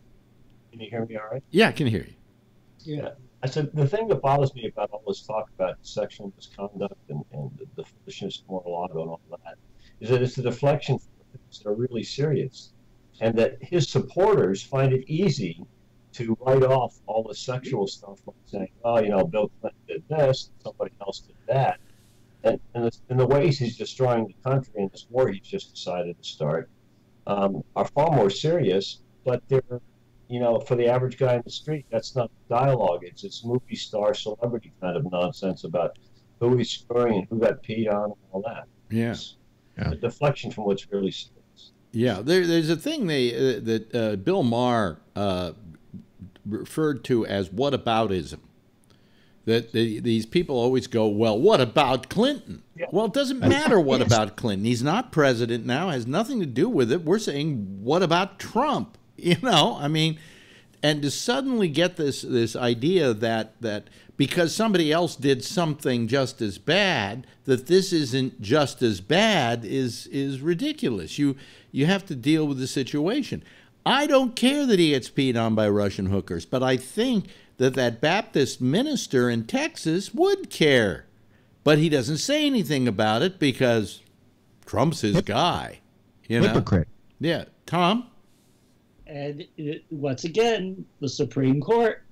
Can you hear me all right? Yeah, I can hear you. Yeah. I said the thing that bothers me about all this talk about sexual misconduct and the foolishness of Mar-a-Lago and all that is that it's a deflection from things that are really serious, and that his supporters find it easy to write off all the sexual stuff by saying, oh, Bill Clinton did this, somebody else did that. And the ways he's destroying the country in this war he's just decided to start are far more serious, but they're, for the average guy in the street, that's not dialogue. It's movie star, celebrity kind of nonsense about who he's screwing and who got peed on and all that. Yeah. A deflection from what's really serious. Yeah, there's a thing that Bill Maher referred to as whataboutism. That these people always go, well, what about Clinton? Yeah. Well, it doesn't matter what about Clinton. He's not president now, has nothing to do with it. We're saying, what about Trump? And to suddenly get this idea that because somebody else did something just as bad, that this isn't just as bad is ridiculous. You have to deal with the situation. I don't care that he gets peed on by Russian hookers, but I think that Baptist minister in Texas would care. But he doesn't say anything about it because Trump's his guy. Hypocrite. Yeah. Tom? And once again, the Supreme Court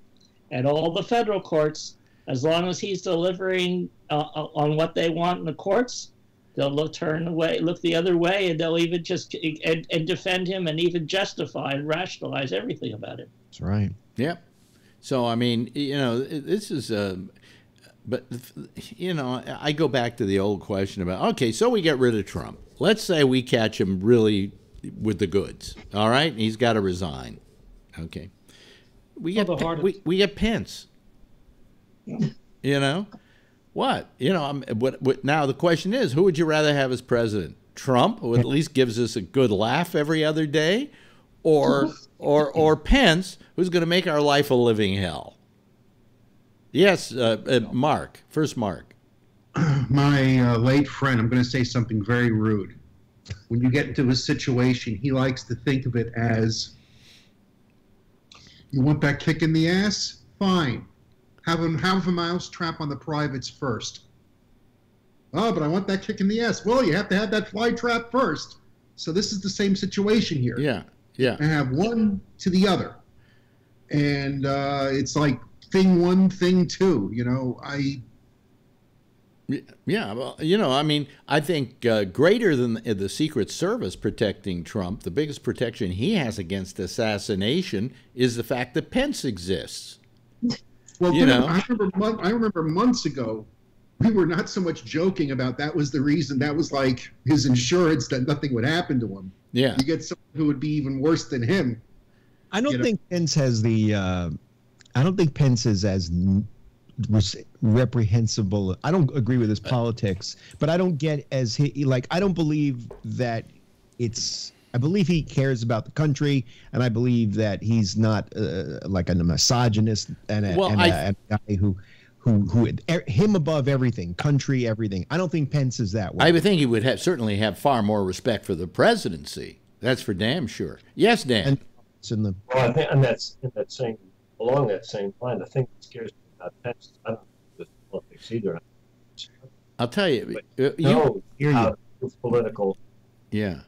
and all the federal courts, as long as he's delivering on what they want in the courts, they'll look the other way, and they'll even just and defend him and even justify and rationalize everything about it. That's right. Yep. So, this is but, I go back to the old question about, okay, so we get rid of Trump. Let's say we catch him really with the goods, all right? He's got to resign. Okay. We get Pence. Yeah. What? What? Now the question is, who would you rather have as president? Trump, who at least gives us a good laugh every other day, or Pence, who's going to make our life a living hell? Yes, Mark. First, Mark. My late friend, I'm going to say something very rude. When you get into a situation, he likes to think of it as, you want that kick in the ass? Fine. Have a mouse trap on the privates first. Oh, but I want that kick in the ass. Well, you have to have that fly trap first. So this is the same situation here. Yeah, yeah. I have one to the other. And it's like thing one, thing two. Yeah, well, I mean, I think greater than the Secret Service protecting Trump, the biggest protection he has against assassination is the fact that Pence exists. Well, I remember months ago, we were not so much joking about that was the reason. That was like his insurance that nothing would happen to him. Yeah. You get someone who would be even worse than him. I don't think Pence has the. I don't think Pence is as reprehensible. I don't agree with his politics, but I don't get as I don't believe that it's. I believe he cares about the country, and I believe that he's not like a misogynist and a guy who him above everything, country, everything. I don't think Pence is that way. I would think he would certainly have far more respect for the presidency. That's for damn sure. Yes, Dan. Well, I think, along that same line, the thing that scares me about Pence, I don't know the politics either. I'll tell you. Political. Yeah.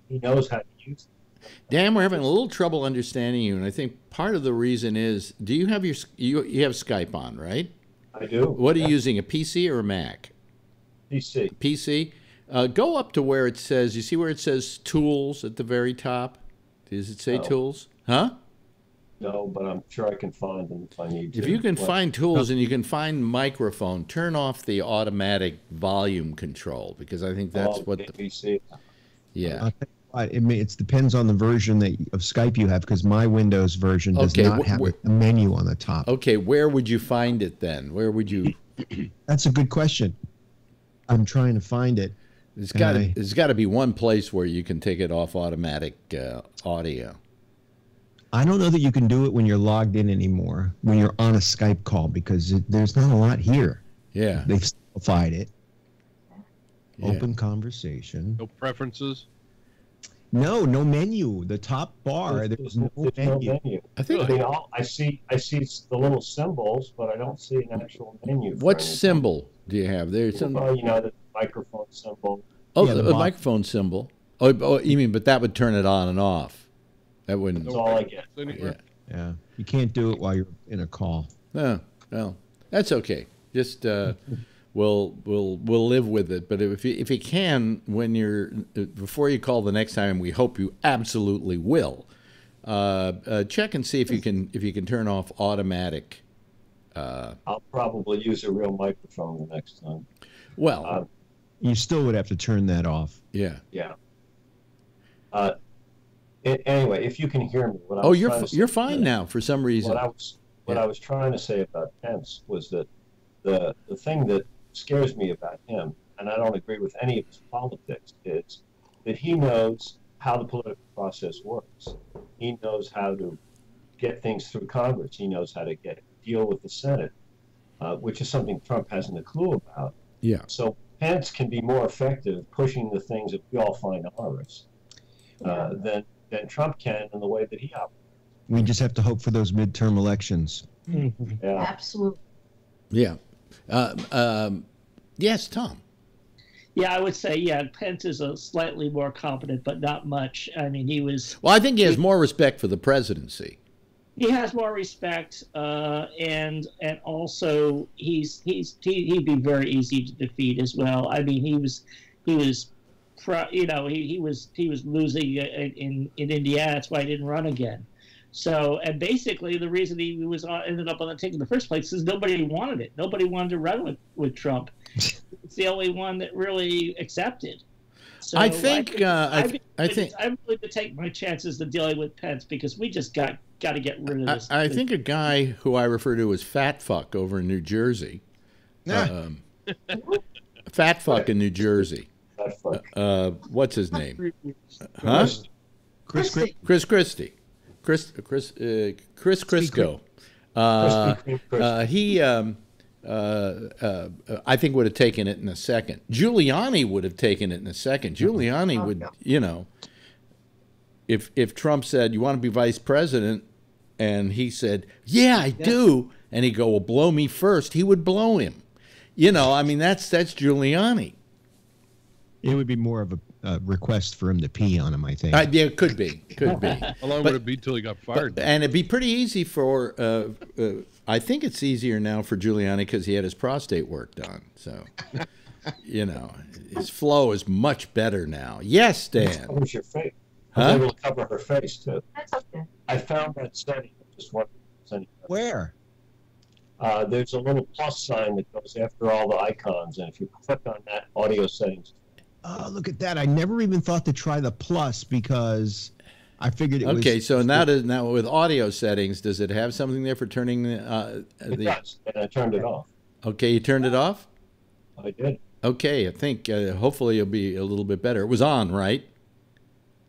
He knows how to use it. Dan, we're having a little trouble understanding you, and I think part of the reason is, do you have you have Skype on, right? I do. What are you using, a PC or a Mac? PC. PC. Go up to where it says, you see where it says Tools at the very top? Does it say Tools? Huh? No, but I'm sure I can find them if I need to. If you can find Tools and you can find microphone, turn off the automatic volume control, because I think that's what the PC. Yeah. It depends on the version of Skype you have, because my Windows version does not have a menu on the top. Okay, where would you find it then? Where would you? That's a good question. I'm trying to find it. There's got to be one place where you can take it off automatic audio. I don't know that you can do it when you're logged in anymore, when you're on a Skype call, because there's not a lot here. Yeah. They've simplified it. Yeah. Open conversation. No preferences? No menu. The top bar, there's no menu. I think I see the little symbols, but I don't see an actual menu. What symbol do you have? There's some. The microphone symbol. Oh, yeah, the microphone symbol. Oh, you mean, but that would turn it on and off. That wouldn't. That's all I get. Yeah. You can't do it while you're in a call. No, well, that's okay. Just we'll live with it. But if you can, when before you call the next time, and we hope you absolutely will, check and see if you can turn off automatic. I'll probably use a real microphone the next time. Well, you still would have to turn that off. Yeah. Yeah. Anyway, if you can hear me, you're fine now for some reason. What I was trying to say about Pence was that the thing that scares me about him, and I don't agree with any of his politics, is that he knows how the political process works. He knows how to get things through Congress. He knows how to deal with the Senate, which is something Trump hasn't a clue about. Yeah. So Pence can be more effective pushing the things that we all find onerous than Trump can in the way that he operates. We just have to hope for those midterm elections. Mm-hmm. Yeah. Absolutely. Yeah. Yes, Tom. Yeah, I would say, Pence is a slightly more competent, but not much. I mean, he was... Well, I think he has more respect for the presidency. He has more respect, and also he'd be very easy to defeat as well. I mean, he was losing in Indiana. That's why he didn't run again. So, and basically the reason he ended up on the ticket in the first place is nobody wanted it. Nobody wanted to run with Trump. It's the only one that really accepted. So I think I'm willing to take my chances of dealing with Pence, because we just got to get rid of this. I think a guy who I refer to as Fat Fuck over in New Jersey. Fat Fuck in New Jersey. What's his name? Huh? Christie. Chris Christie. Chris Crisco. He, I think, would have taken it in a second. Giuliani would have taken it in a second. Giuliani would, if Trump said, "You want to be vice president?" and he said, "Yeah, I do," and he'd go, "Well, blow me first," he would blow him. I mean, that's Giuliani. It would be more of a request for him to pee on him, I think. Yeah, it could be. How long would it be till he got fired? And it'd be pretty easy for, I think it's easier now for Giuliani because he had his prostate work done. So, his flow is much better now. Yes, Dan. Covers your face. Huh? I was able to cover her face, too. That's okay. I found that setting. Just one. Where? There's a little plus sign that goes after all the icons, and if you click on that, audio settings. Oh, look at that. I never even thought to try the plus because I figured it was... Okay, so now with audio settings, does it have something there for turning It does, and I turned it off. Okay, you turned it off? I did. Okay, I think hopefully it'll be a little bit better. It was on, right?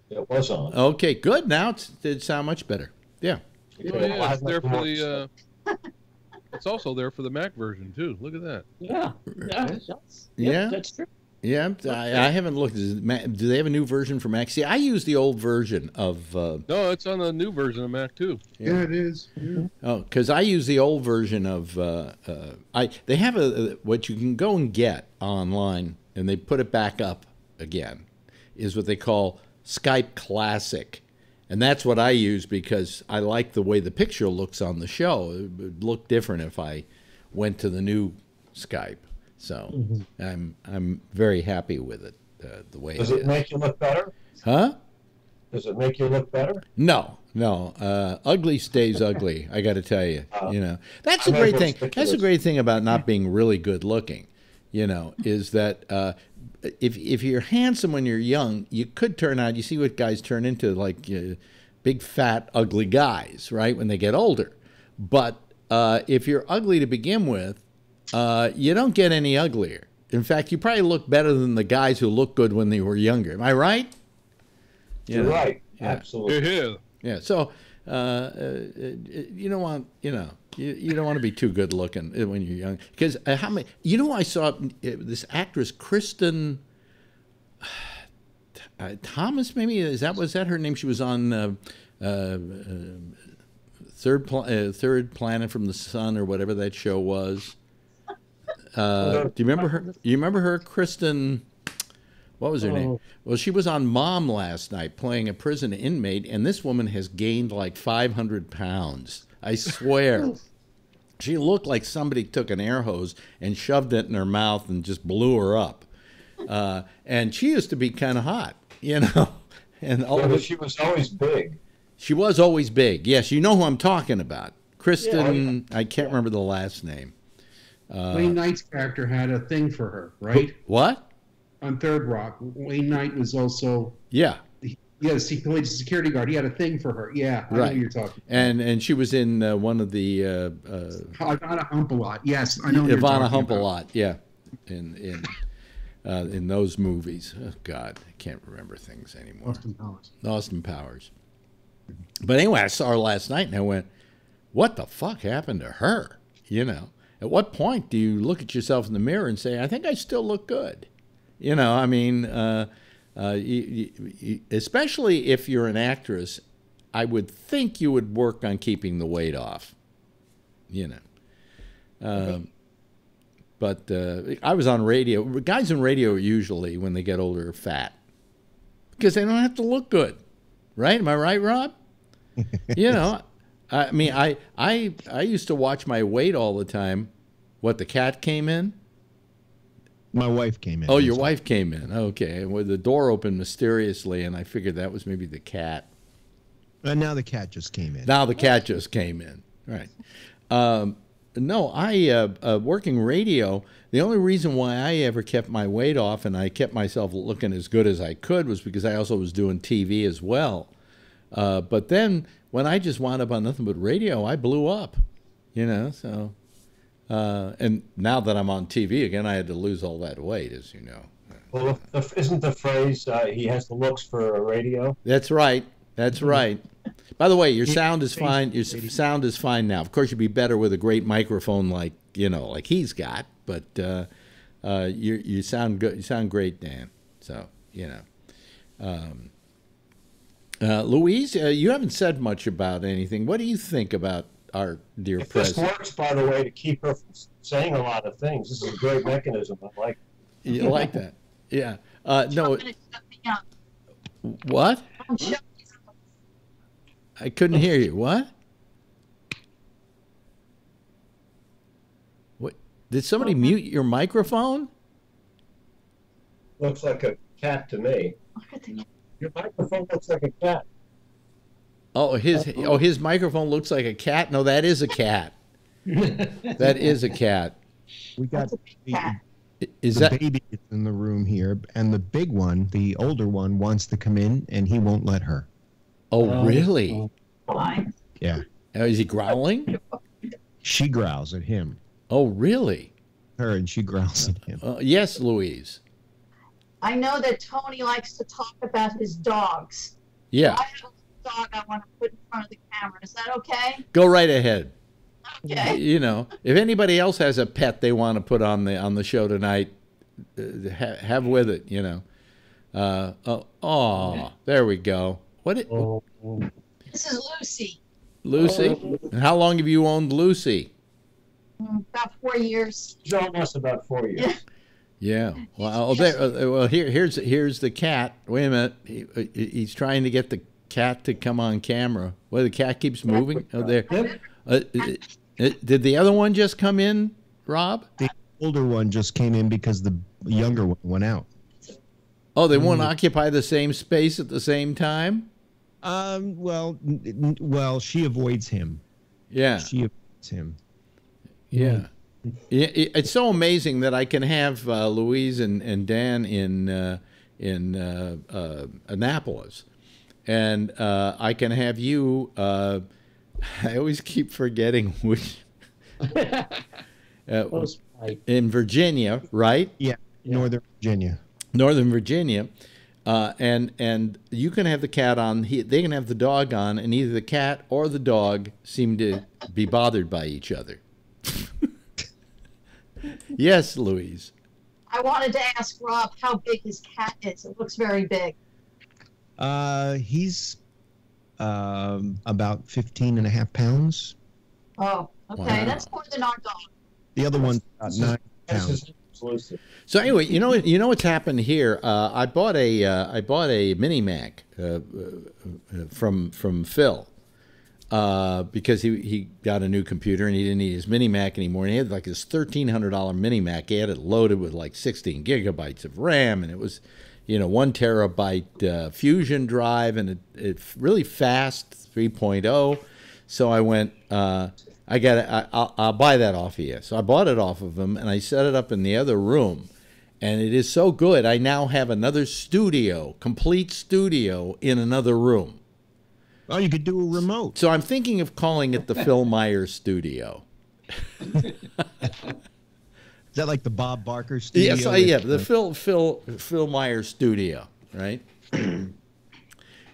It was on. Okay, good. Now it sounds much better. Yeah. Oh, yeah, it's there for the... it's also there for the Mac version, too. Look at that. Yeah. Yeah? That's true. Yeah, I haven't looked. Do they have a new version for Mac? See, I use the old version of... No, it's on the new version of Mac, too. Yeah, it is. Yeah. Oh, because I use the old version of... they have what you can go and get online, and they put it back up again, is what they call Skype Classic. And that's what I use because I like the way the picture looks on the show. It would look different if I went to the new Skype. So I'm very happy with it, the way it is. Does it make you look better? Huh? Does it make you look better? No. Ugly stays ugly. I got to tell you. That's a great thing. That's a great thing about not being really good looking. Is that if you're handsome when you're young, you could turn out. You see what guys turn into, like big, fat, ugly guys, right? When they get older. But if you're ugly to begin with, you don't get any uglier. In fact, you probably look better than the guys who look good when they were younger. Am I right? You're right. Yeah. Absolutely. Yeah. So you don't want you don't want to be too good looking when you're young because how many? I saw this actress Kristen Thomas. Maybe was that her name? She was on Third Planet from the Sun or whatever that show was. Do you remember her? You remember her, Kristen? What was her name? Well, she was on Mom last night playing a prison inmate, and this woman has gained like 500 pounds. I swear. She looked like somebody took an air hose and shoved it in her mouth and just blew her up. And she used to be kind of hot, And she was always big. She was always big. Yes, you know who I'm talking about. Kristen, I can't remember the last name. Wayne Knight's character had a thing for her, right? What? On Third Rock, Wayne Knight was also... Yeah. Yes, he played a security guard. He had a thing for her. Yeah, I know who you're talking about. And she was in one of the... Ivana Hump-a-Lot. Yes, I know Ivana Hump-a-Lot, yeah. In those movies. Oh, God, I can't remember things anymore. Austin Powers. But anyway, I saw her last night, and I went, what the fuck happened to her? At what point do you look at yourself in the mirror and say, I think I still look good? Especially if you're an actress, I would think you would work on keeping the weight off. But I was on radio. Guys on radio usually, when they get older, are fat. Because they don't have to look good. Right? Am I right, Rob? I mean, I used to watch my weight all the time. What, the cat came in? My wife came in. Oh, your wife came in. Okay. Well, the door opened mysteriously, and I figured that was maybe the cat. And now the cat just came in. Now the cat just came in. Right. No, working radio, the only reason why I ever kept my weight off and I kept myself looking as good as I could was because I also was doing TV as well. But then when I just wound up on nothing but radio, I blew up, so... and now that I'm on TV again, I had to lose all that weight, as you know. Well, isn't the phrase, he has the looks for a radio? That's right. That's right. By the way, your sound is fine. Your sound is fine now. Of course, you'd be better with a great microphone like he's got. But you sound good. You sound great, Dan. So Louise, you haven't said much about anything. What do you think about our dear president? This works, by the way, to keep her from saying a lot of things. This is a great mechanism. I like it. You like that? Yeah. No. What? I couldn't hear you. What? What? Did somebody mute your microphone? Looks like a cat to me. Your microphone looks like a cat. Oh, his microphone looks like a cat? No, that is a cat. That is a cat. We got the that baby is in the room here, and the big one, the older one, wants to come in, and he won't let her. Oh, really? Yeah. Is he growling? She growls at him. Oh, really? Her, and she growls at him. Yes, Louise. I know that Tony likes to talk about his dogs. Yeah. So I have a dog I want to put in front of the camera. Is that okay? Go right ahead. Okay. If anybody else has a pet they want to put on the show tonight, have with it. There we go. This is Lucy. Lucy? And how long have you owned Lucy? About 4 years. She's almost about 4 years. Yeah. Well, here's the cat. Wait a minute. He's trying to get the cat to come on camera. Well, the cat keeps moving. Oh, there. Did the other one just come in, Rob? The older one just came in because the younger one went out. Oh, they won't occupy the same space at the same time? Well, she avoids him. Yeah. She avoids him. Yeah. It's so amazing that I can have Louise and Dan in Annapolis, and I can have you. I always keep forgetting which. In Virginia, right? Yeah, Northern Virginia. Northern Virginia, and you can have the cat on. They can have the dog on, and either the cat or the dog seem to be bothered by each other. Yes, Louise. I wanted to ask Rob how big his cat is. It looks very big. He's about 15.5 pounds. Oh, okay. Wow. That's more than our dog. The other one's about 9 pounds. So anyway, you know what's happened here. I bought a mini Mac from Phil because he got a new computer and he didn't need his mini Mac anymore. And he had like this $1,300 mini Mac. He had it loaded with like 16 gigabytes of RAM, and it was 1 terabyte Fusion drive, and it's really fast 3.0. So I went. I'll buy that off of you. So I bought it off of him, and I set it up in the other room. And it is so good, I now have another studio, complete studio, in another room. Oh, you could do a remote. So I'm thinking of calling it the Phil Meyer Studio. Is that like the Bob Barker Studio? Yes, yeah, the Phil Meyer Studio, right?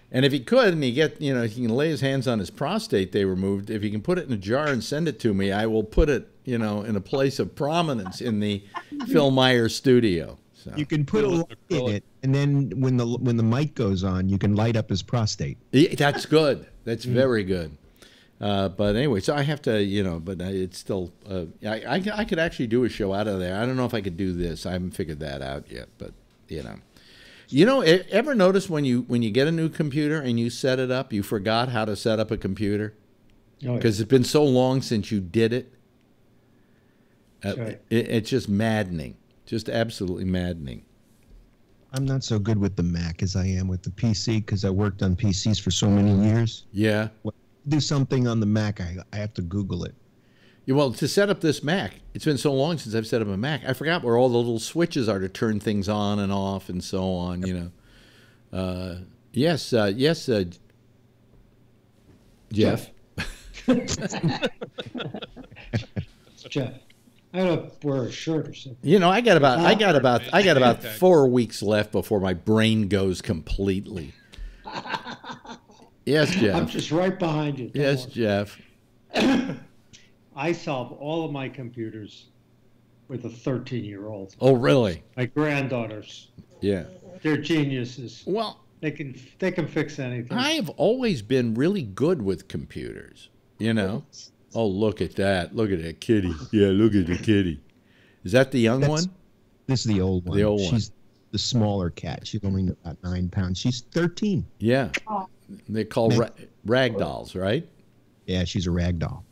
And if he could, and he can lay his hands on his prostate they removed, if he can put it in a jar and send it to me, I will put it, in a place of prominence in the Phil Meyer Studio. So. You can put a light in it, and then when the mic goes on, you can light up his prostate. Yeah, that's good. That's very good. But anyway, so I have to, but it's still, I could actually do a show out of there. I don't know if I could do this. I haven't figured that out yet, but, ever notice when you get a new computer and you set it up, you forgot how to set up a computer? Because it's been so long since you did it. Right. It's just maddening. Just absolutely maddening. I'm not so good with the Mac as I am with the PC because I worked on PCs for so many years. Yeah. When I do something on the Mac, I have to Google it. Yeah, well, to set up this Mac, it's been so long since I've set up a Mac. I forgot where all the little switches are to turn things on and off and so on, Yes, Jeff. Jeff, I gotta wear a shirt or something. I got about 4 weeks left before my brain goes completely. Yes, Jeff. I'm just right behind you. Yes, Jeff. I solve all of my computers with a 13-year-old. Oh, really? My granddaughters. Yeah. They're geniuses. Well, they can fix anything. I have always been really good with computers, you know. Oh, look at that. Look at that kitty. Yeah, look at the kitty. Is that the young one? This is the old one. The old She's the smaller cat. She's only about 9 pounds. She's 13. Yeah. They call rag dolls, right? Yeah, she's a rag doll.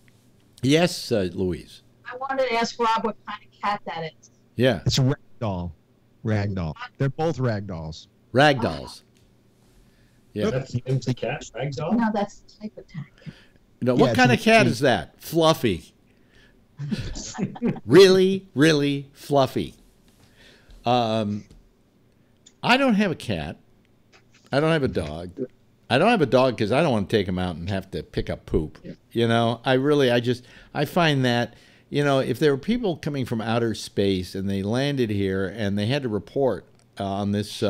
Yes, Louise. I wanted to ask Rob what kind of cat that is. Yeah. It's a rag doll. Rag doll. They're both rag dolls. Rag dolls. Yeah. That's the cat, ragdoll? No, that's the type of cat. No, what kind of cat is that? Fluffy. Really, really fluffy. I don't have a cat. I don't have a dog. I don't have a dog because I don't want to take him out and have to pick up poop. You know, I find that, you know, if there were people coming from outer space and they landed here and they had to report on this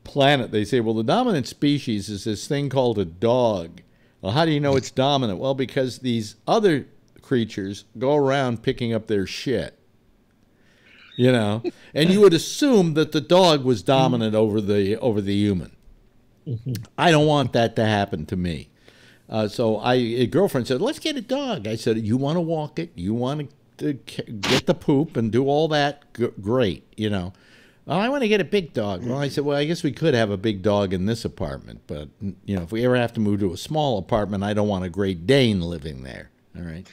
planet, they say, well, the dominant species is this thing called a dog. Well, how do you know it's dominant? Well, because these other creatures go around picking up their shit. You know, and you would assume that the dog was dominant over the human. I don't want that to happen to me. So a girlfriend said, let's get a dog. I said, you want to walk it? You want to get the poop and do all that? Great, you know. Well, I want to get a big dog. Well, I said, well, I guess we could have a big dog in this apartment. But, you know, if we ever have to move to a small apartment, I don't want a Great Dane living there. All right.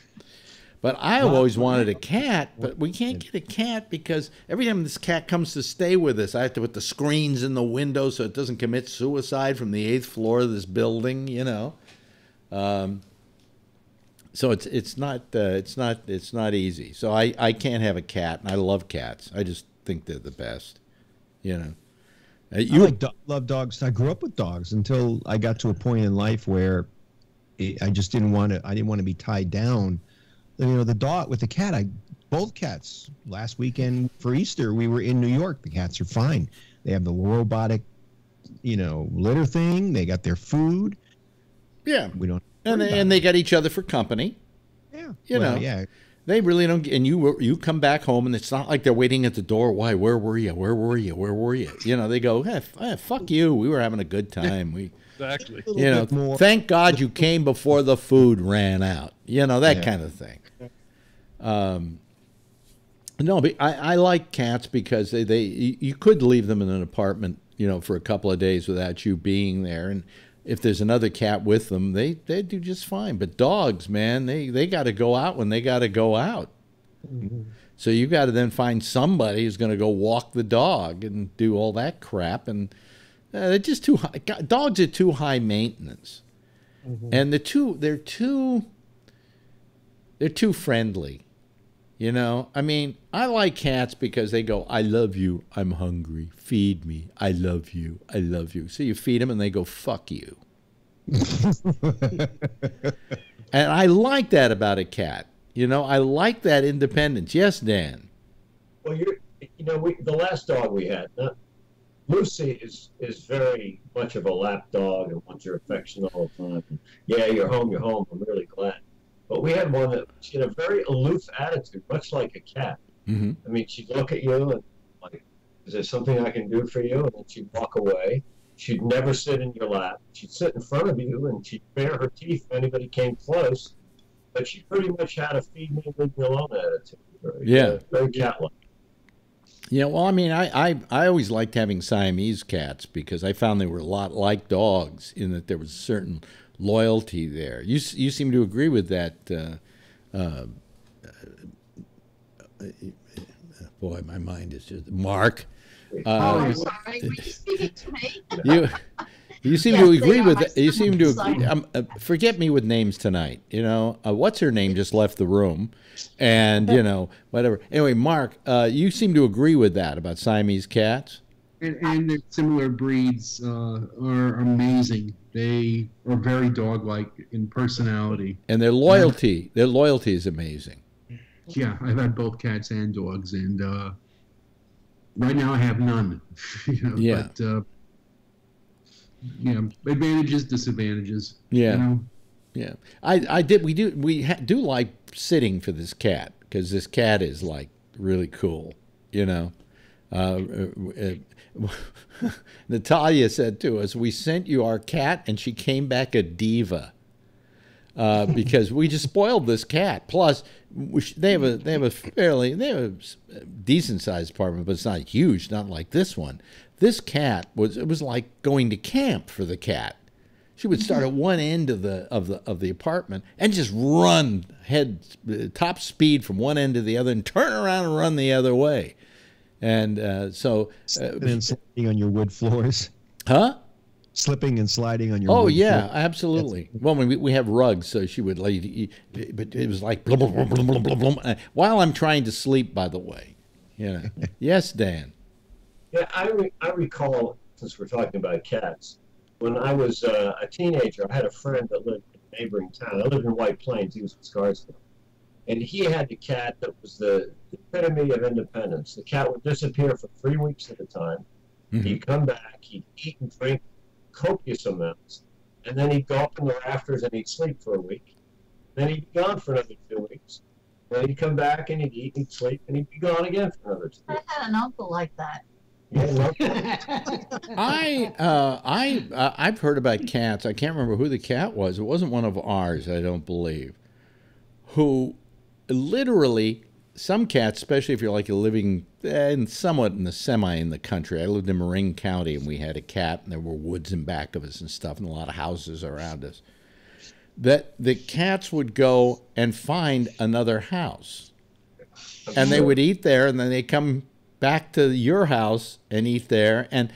But I've always wanted a cat, but we can't get a cat because every time this cat comes to stay with us, I have to put the screens in the window so it doesn't commit suicide from the 8th floor of this building, you know. So it's not easy. So I can't have a cat, and I love cats. I just think they're the best, you know. I love dogs. I grew up with dogs until I got to a point in life where I just didn't want to. I didn't want to be tied down. You know, the dog with the cat. Both cats. Last weekend for Easter, we were in New York. The cats are fine. They have the robotic, you know, litter thing. They got their food. Yeah, we don't. And they got each other for company. Yeah, you know. Yeah. They really don't. And you come back home, and it's not like they're waiting at the door. Why? Where were you? Where were you? Where were you? You know, they go, hey, fuck you. We were having a good time. Exactly. You know, thank God you came before the food ran out. You know, that kind of thing. No, but I like cats because you could leave them in an apartment, you know, for a couple of days without you being there, and if there's another cat with them, they do just fine. But dogs, man, they got to go out when they got to go out. Mm-hmm. So you got to then find somebody who's going to go walk the dog and do all that crap, and they're just too high. Dogs are too high maintenance, and they're too friendly. You know, I mean, I like cats because they go, I love you, I'm hungry, feed me, I love you, I love you. So you feed them and they go, fuck you. And I like that about a cat. You know, I like that independence. Yes, Dan? Well, the last dog we had, Lucy is very much of a lap dog and wants your affection all the time. And, yeah, you're home, I'm really glad. But we had one that she had a very aloof attitude, much like a cat. Mm-hmm. I mean, she'd look at you and like, is there something I can do for you? And then she'd walk away. She'd never sit in your lap. She'd sit in front of you and she'd bare her teeth if anybody came close. But she pretty much had a feed me and leave me alone attitude. Very cat-like. Yeah, well, I mean, I always liked having Siamese cats because I found they were a lot like dogs in that there was a certain loyalty there. You seem to agree with that. Boy, my mind is just Mark. I'm sorry. Were you speaking to me? You seem to agree with that. You seem to agree. Forget me with names tonight. You know, what's her name just left the room, and you know whatever. Anyway, Mark, you seem to agree with that about Siamese cats. And their similar breeds are amazing. They are very dog-like in personality. And their loyalty is amazing. Yeah, I've had both cats and dogs, and right now I have none. You know, yeah. But advantages, disadvantages. Yeah. You know? Yeah. We do like sitting for this cat because this cat is like really cool, you know. Natalia said to us, "We sent you our cat, and she came back a diva because we just spoiled this cat. Plus, they have a decent sized apartment, but it's not huge, not like this one. This cat was like going to camp for the cat. She would start at one end of the apartment and just run top speed from one end to the other, and turn around and run the other way." And and sliding on your wood floors. Huh? Slipping and sliding on your Oh, wood yeah, floor. absolutely. Well, we have rugs, so she would but it was like blum, blum, blum, blum, blum, blum, while I'm trying to sleep, by the way. Yeah. Yes, Dan. Yeah, I recall, since we're talking about cats, when I was a teenager, I had a friend that lived in a neighboring town. I lived in White Plains. He was in Scarsdale. And he had a cat that was the epitome of independence. The cat would disappear for 3 weeks at a time. Mm-hmm. He'd come back, he'd eat and drink copious amounts, and then he'd go up in the rafters and he'd sleep for a week. Then he'd be gone for another 2 weeks. Then he'd come back and he'd eat and he'd sleep, and he'd be gone again for another 2 weeks. I had an uncle like that. I've heard about cats. I can't remember who the cat was. It wasn't one of ours, I don't believe. Who literally, some cats, especially if you're like living somewhat in the country. I lived in Marin County, and we had a cat, and there were woods in back of us and stuff, and a lot of houses around us. That the cats would go and find another house, and they would eat there, and then they come back to your house and eat there, and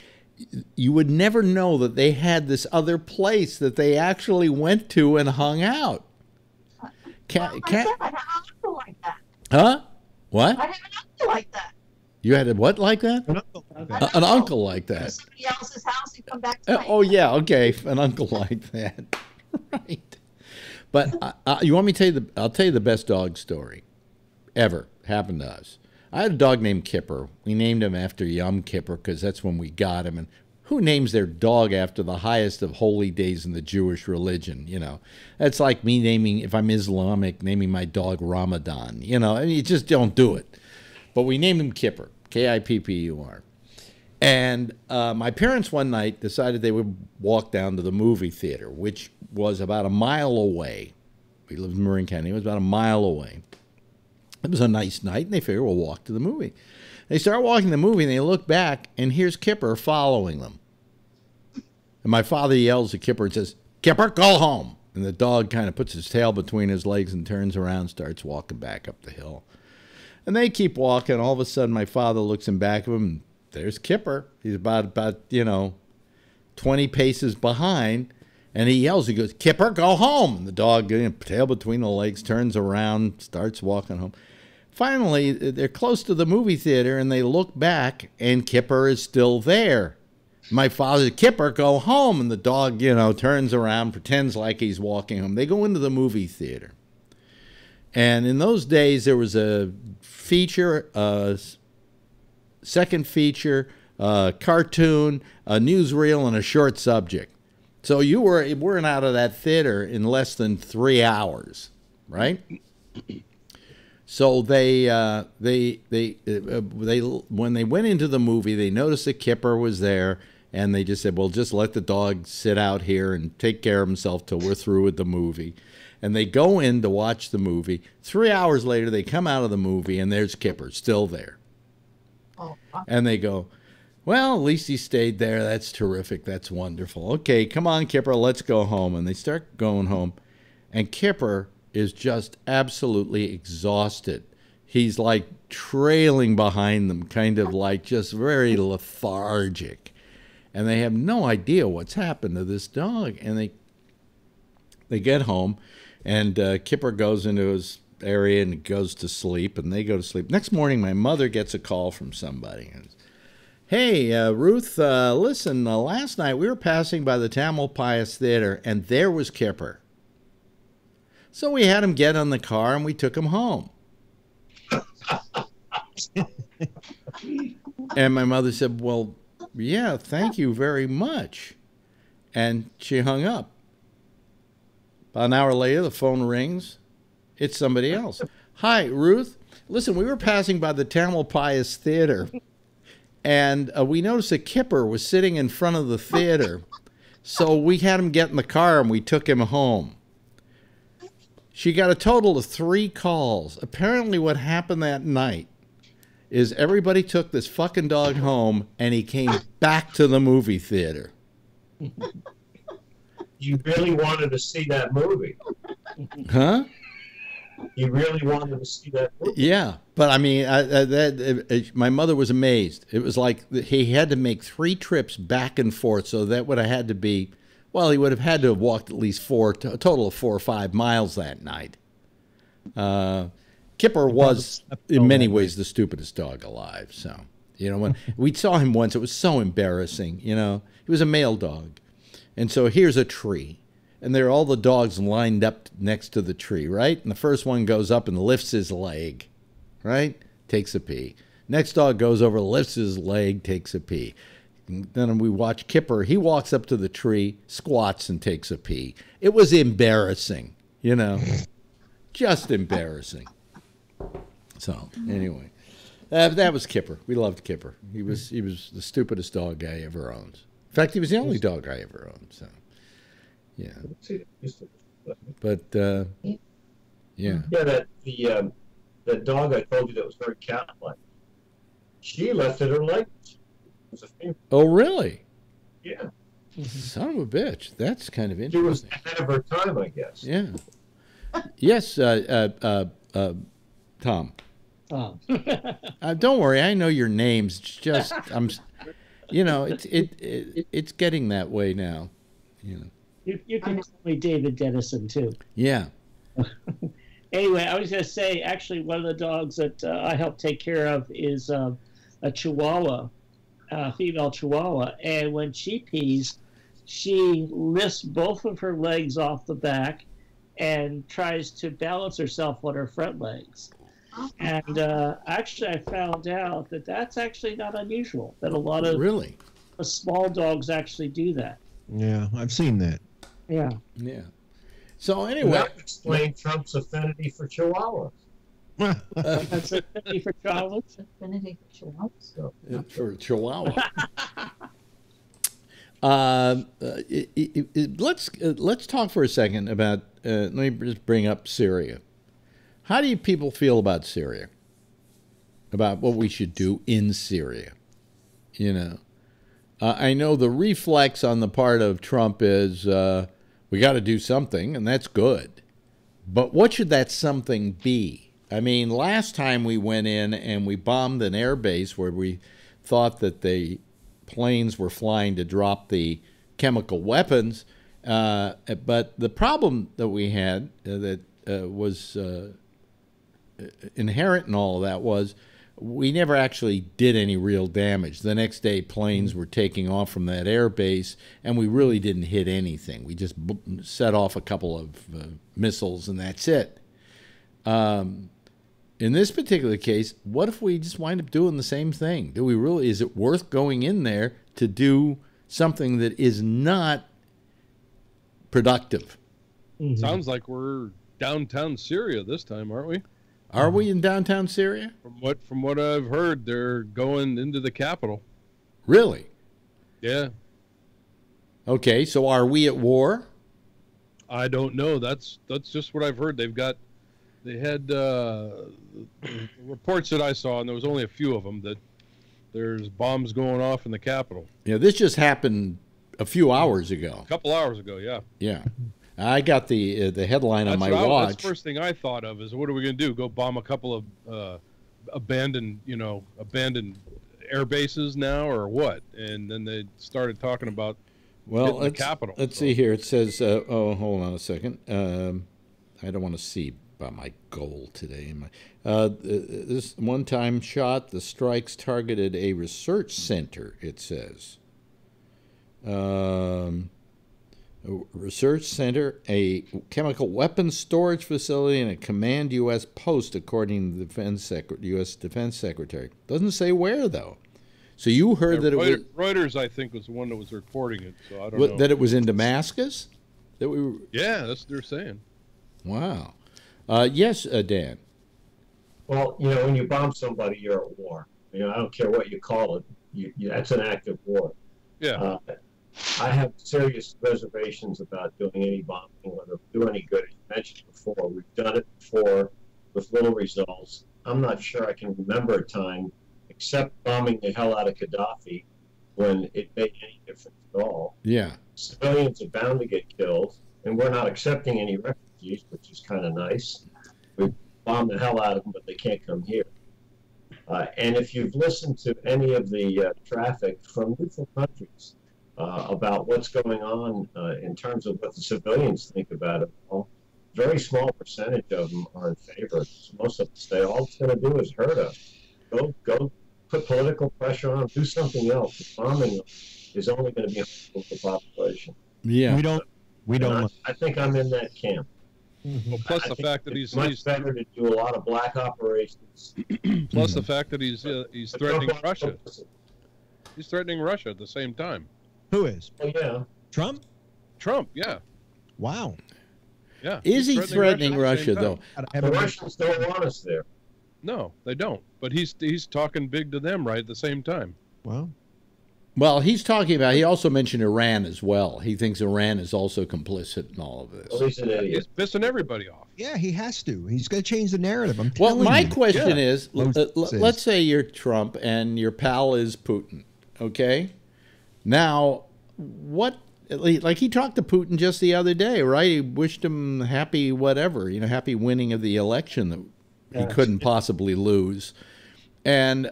you would never know that they had this other place that they actually went to and hung out. I have an uncle like that. Huh? What? I have an uncle like that. You had a what like that? An uncle like that. Somebody else's house, he'd come back to my Oh yeah, okay, an uncle like that, right? But you want me to tell you I'll tell you the best dog story ever happened to us. I had a dog named Kipper. We named him after Yom Kippur because that's when we got him. And who names their dog after the highest of holy days in the Jewish religion? You know, that's like me naming, if I'm Islamic, naming my dog Ramadan. You know, I mean, you just don't do it. But we named him Kipper, Kippur. And my parents one night decided they would walk down to the movie theater, which was about a mile away. We lived in Marin County. It was about a mile away. It was a nice night, and they figured we'll walk to the movie. They start walking the movie, and they look back, and here's Kipper following them. And my father yells at Kipper and says, "Kipper, go home." And the dog kind of puts his tail between his legs and turns around, starts walking back up the hill. And they keep walking. All of a sudden, my father looks in back of him, and there's Kipper. He's about 20 paces behind, and he yells. He goes, "Kipper, go home." And the dog, tail between the legs, turns around, starts walking home. Finally, they're close to the movie theater, and they look back, and Kipper is still there. My father, "Kipper, go home." And the dog, turns around, pretends like he's walking home. They go into the movie theater. And in those days, there was a feature, second feature, cartoon, a newsreel, and a short subject. So you weren't out of that theater in less than 3 hours, right? So they when they went into the movie, they noticed that Kipper was there, and they just said, "Well, just let the dog sit out here and take care of himself till we're through with the movie." And they go in to watch the movie. 3 hours later, they come out of the movie, and there's Kipper still there. And they go, "Well, at least he stayed there. That's terrific. That's wonderful. Okay, come on, Kipper, let's go home." And they start going home, and Kipper is just absolutely exhausted. He's like trailing behind them, kind of like just very lethargic. And they have no idea what's happened to this dog. And they get home, and Kipper goes into his area and goes to sleep, and they go to sleep. Next morning, my mother gets a call from somebody. And, "Hey, Ruth, listen, last night we were passing by the Tamalpais Theater, and there was Kipper. So we had him get on the car, and we took him home." And my mother said, "Well, yeah, thank you very much." And she hung up. About an hour later, the phone rings. It's somebody else. Hi, Ruth. Listen, we were passing by the Tamalpais Theater, and we noticed that Kipper was sitting in front of the theater. So we had him get in the car, and we took him home. She got a total of 3 calls. Apparently what happened that night is everybody took this fucking dog home, and he came back to the movie theater. You really wanted to see that movie. Huh? You really wanted to see that movie. Yeah, but I mean, my mother was amazed. It was like he had to make 3 trips back and forth, so that would have had to be, well, he would have had to have walked at least a total of 4 or 5 miles that night. Kipper was, in many ways, the stupidest dog alive. So, you know, when we saw him once, it was so embarrassing. You know, he was a male dog, and so here's a tree. And there are all the dogs lined up next to the tree, right? And the first one goes up and lifts his leg, right? Takes a pee. Next dog goes over, lifts his leg, takes a pee. And then we watch Kipper. He walks up to the tree, squats, and takes a pee. It was embarrassing, you know, just embarrassing. So anyway, that was Kipper. We loved Kipper. He was the stupidest dog I ever owned. In fact, he was the only dog I ever owned. So. Yeah, but yeah. Yeah, that dog I told you that was very cat-like. She lifted her leg. It was a female. Oh, really? Yeah. Son of a bitch. That's kind of She interesting. was ahead of her time, I guess. Yeah. Yes, Tom. Oh. Don't worry. I know your names. It's just you know, it's getting that way now. You know. You can call me David Dennison, too. Yeah. Anyway, I was going to say, actually, one of the dogs that I help take care of is a Chihuahua, a female Chihuahua. And when she pees, she lifts both of her legs off the back and tries to balance herself on her front legs. And actually, I found out that that's actually not unusual, that a lot of small dogs actually do that. Yeah, I've seen that. Yeah. Yeah. So anyway, that explains Trump's affinity for Chihuahuas. That's affinity for Chihuahuas. Affinity for Chihuahuas. For Chihuahua. Let's talk for a second about. Let me just bring up Syria. How do you people feel about Syria? About what we should do in Syria? You know. I know the reflex on the part of Trump is we got to do something, and that's good. But what should that something be? I mean, last time we went in and we bombed an air base where we thought that the planes were flying to drop the chemical weapons. But the problem that we had that was inherent in all of that was we never actually did any real damage. The next day, planes were taking off from that air base, and we really didn't hit anything. We just set off a couple of missiles, and that's it. In this particular case, what if we just wind up doing the same thing? Do we really? Is it worth going in there to do something that is not productive? Mm-hmm. Sounds like we're downtown Syria this time, aren't we? Are we in downtown Syria? From what I've heard, they're going into the capital. Really? Yeah. Okay, so are we at war? I don't know. That's just what I've heard. They had reports that I saw, and there was only a few of them, that there's bombs going off in the capital. Yeah, this just happened a few hours ago. A couple hours ago, yeah. Yeah. I got the headline on my watch. That's the first thing I thought of is, what are we going to do? Go bomb a couple of abandoned air bases now, or what? And then they started talking about the capital. Let's see here. It says, hold on a second. I don't want to see about my goal today. This one-time shot, the strikes targeted a research center, it says. A research center, a chemical weapons storage facility, and a command U.S. post, according to the U.S. Defense Secretary. Doesn't say where, though. So you heard that it was Reuters, I think, was the one that was reporting it. So I don't know that it was in Damascus. That we were... Yeah, that's what they're saying. Wow. Yes, Dan. Well, when you bomb somebody, you're at war. I don't care what you call it. That's an act of war. Yeah. I have serious reservations about doing any bombing, whether it do any good. As you mentioned before, we've done it before with little results. I'm not sure I can remember a time, except bombing the hell out of Gaddafi, when it made any difference at all. Yeah. Civilians are bound to get killed, and we're not accepting any refugees, which is kind of nice. We bomb the hell out of them, but they can't come here. And if you've listened to any of the traffic from neutral countries about what's going on in terms of what the civilians think about it all, very small percentage of them are in favor. Most of them say all it's going to do is hurt us. Go put political pressure on them, do something else. Bombing them is only going to be harmful to the population. Yeah. We don't. I think I'm in that camp. Well, plus the fact that he's much better to do a lot of black operations. Plus the fact that he's threatening Russia. He's threatening Russia at the same time. Who is? Oh yeah. Trump? Trump, yeah. Wow. Yeah. Is he threatening Russia though? The Russians don't want us there. No, they don't. But he's talking big to them right at the same time. Well, he's talking about. He also mentioned Iran as well. He thinks Iran is also complicit in all of this. Well, he's an idiot. He's pissing everybody off. Yeah, he has to. He's going to change the narrative. I'm Well, telling my you. question is, let's say you're Trump and your pal is Putin. Okay, now what? Like he talked to Putin just the other day, right? He wished him happy whatever, happy winning of the election that he couldn't possibly lose, and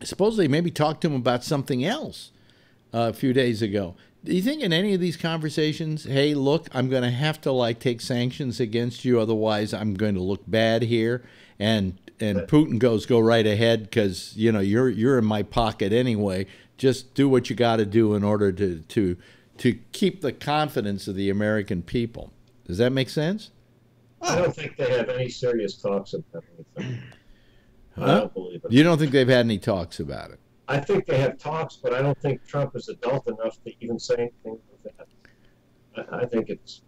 supposedly maybe talked to him about something else a few days ago. Do you think in any of these conversations, hey, look, I'm going to have to take sanctions against you, otherwise I'm going to look bad here, and Putin goes, go right ahead because you're in my pocket anyway. Just do what you got to do in order to keep the confidence of the American people. Does that make sense? I don't think they have any serious talks about anything. I don't believe it. You don't think they've had any talks about it? I think they have talks, but I don't think Trump is adult enough to even say anything like that. I think it's.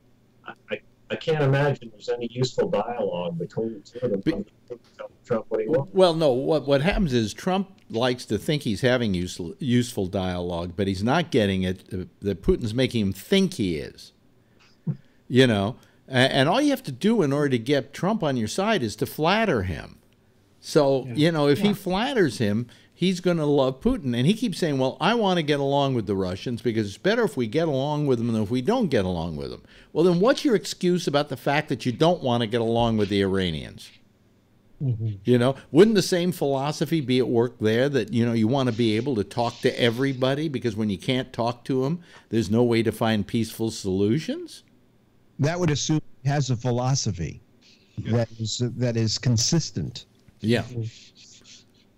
I can't imagine there's any useful dialogue between the two of them. Tell Trump what he wants. Well, no. What happens is Trump likes to think he's having useful dialogue, but he's not getting it. That Putin's making him think he is. And all you have to do in order to get Trump on your side is to flatter him. So, if he flatters him, he's going to love Putin. And he keeps saying, well, I want to get along with the Russians because it's better if we get along with them than if we don't get along with them. Well, then what's your excuse about the fact that you don't want to get along with the Iranians? Wouldn't the same philosophy be at work there, that, you want to be able to talk to everybody because when you can't talk to them, there's no way to find peaceful solutions? That would assume he has a philosophy that is consistent. Yeah.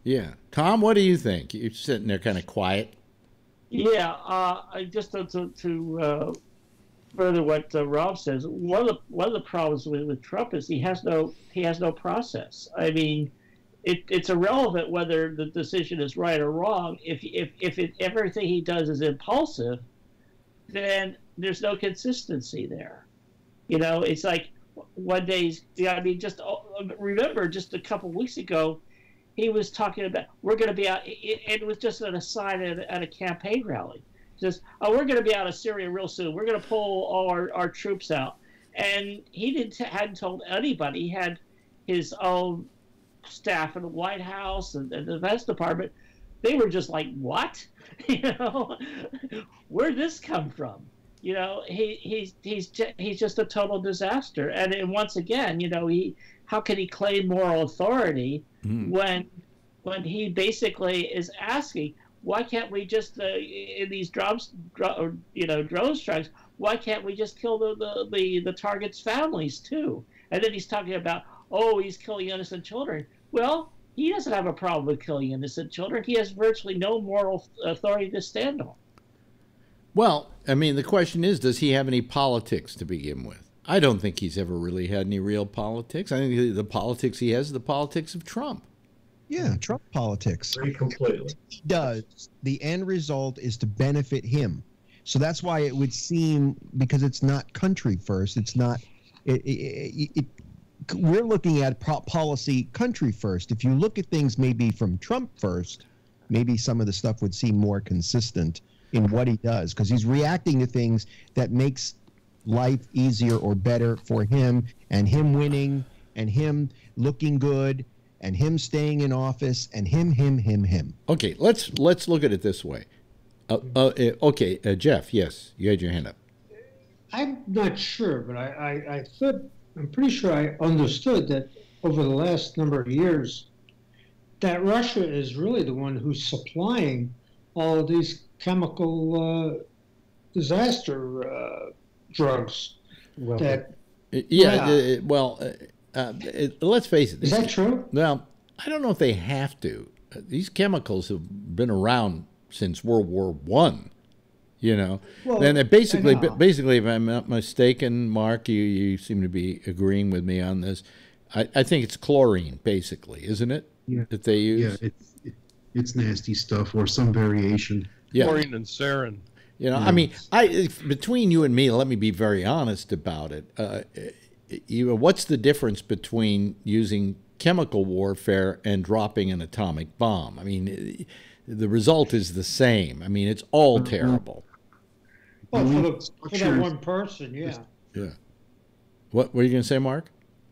Yeah. Tom, what do you think? You're sitting there kind of quiet. Yeah, I just to further what Rob says, one of the problems with Trump is he has no process. I mean, it's irrelevant whether the decision is right or wrong. If everything he does is impulsive, then there's no consistency there. It's like one day, just remember just a couple weeks ago, he was talking about we're going to be out. It was just an aside at a campaign rally. Just we're going to be out of Syria real soon. We're going to pull all our troops out, and he hadn't told anybody. He had his own staff in the White House and the Defense Department. They were just like, what? Where'd this come from? He's just a total disaster. And once again, how can he claim moral authority when he basically is asking, why can't we just in these drone strikes? Why can't we just kill the target's families too? And then he's talking about, he's killing innocent children. Well, he doesn't have a problem with killing innocent children. He has virtually no moral authority to stand on. Well, I mean, the question is, does he have any politics to begin with? I don't think he's ever really had any real politics. I think the politics he has is the politics of Trump. Yeah, Trump politics. Agree completely. He does. The end result is to benefit him. So that's why it would seem, because it's not country first, it's not, we're looking at policy country first. If you look at things maybe from Trump first, maybe some of the stuff would seem more consistent in what he does, because he's reacting to things that makes life easier or better for him, and him winning, and him looking good, and him staying in office, and him. Okay, let's look at it this way. Okay, Jeff, yes, you had your hand up. I'm not sure, but I thought, I'm pretty sure I understood that over the last number of years, that Russia is really the one who's supplying all of these chemical disaster drugs. Well, let's face it. Is that true? Well, I don't know if they have to. These chemicals have been around since World War I. You know, well, and basically, if I'm not mistaken, Mark, you seem to be agreeing with me on this. I think it's chlorine, basically, isn't it? Yeah. That they use. Yeah, it's nasty stuff or some variation. Yeah. Chlorine and sarin. You know, I mean, between you and me, let me be very honest about it. What's the difference between using chemical warfare and dropping an atomic bomb? I mean, the result is the same. I mean, it's all terrible. Well, for that one person, yeah. Yeah. What were you going to say, Mark?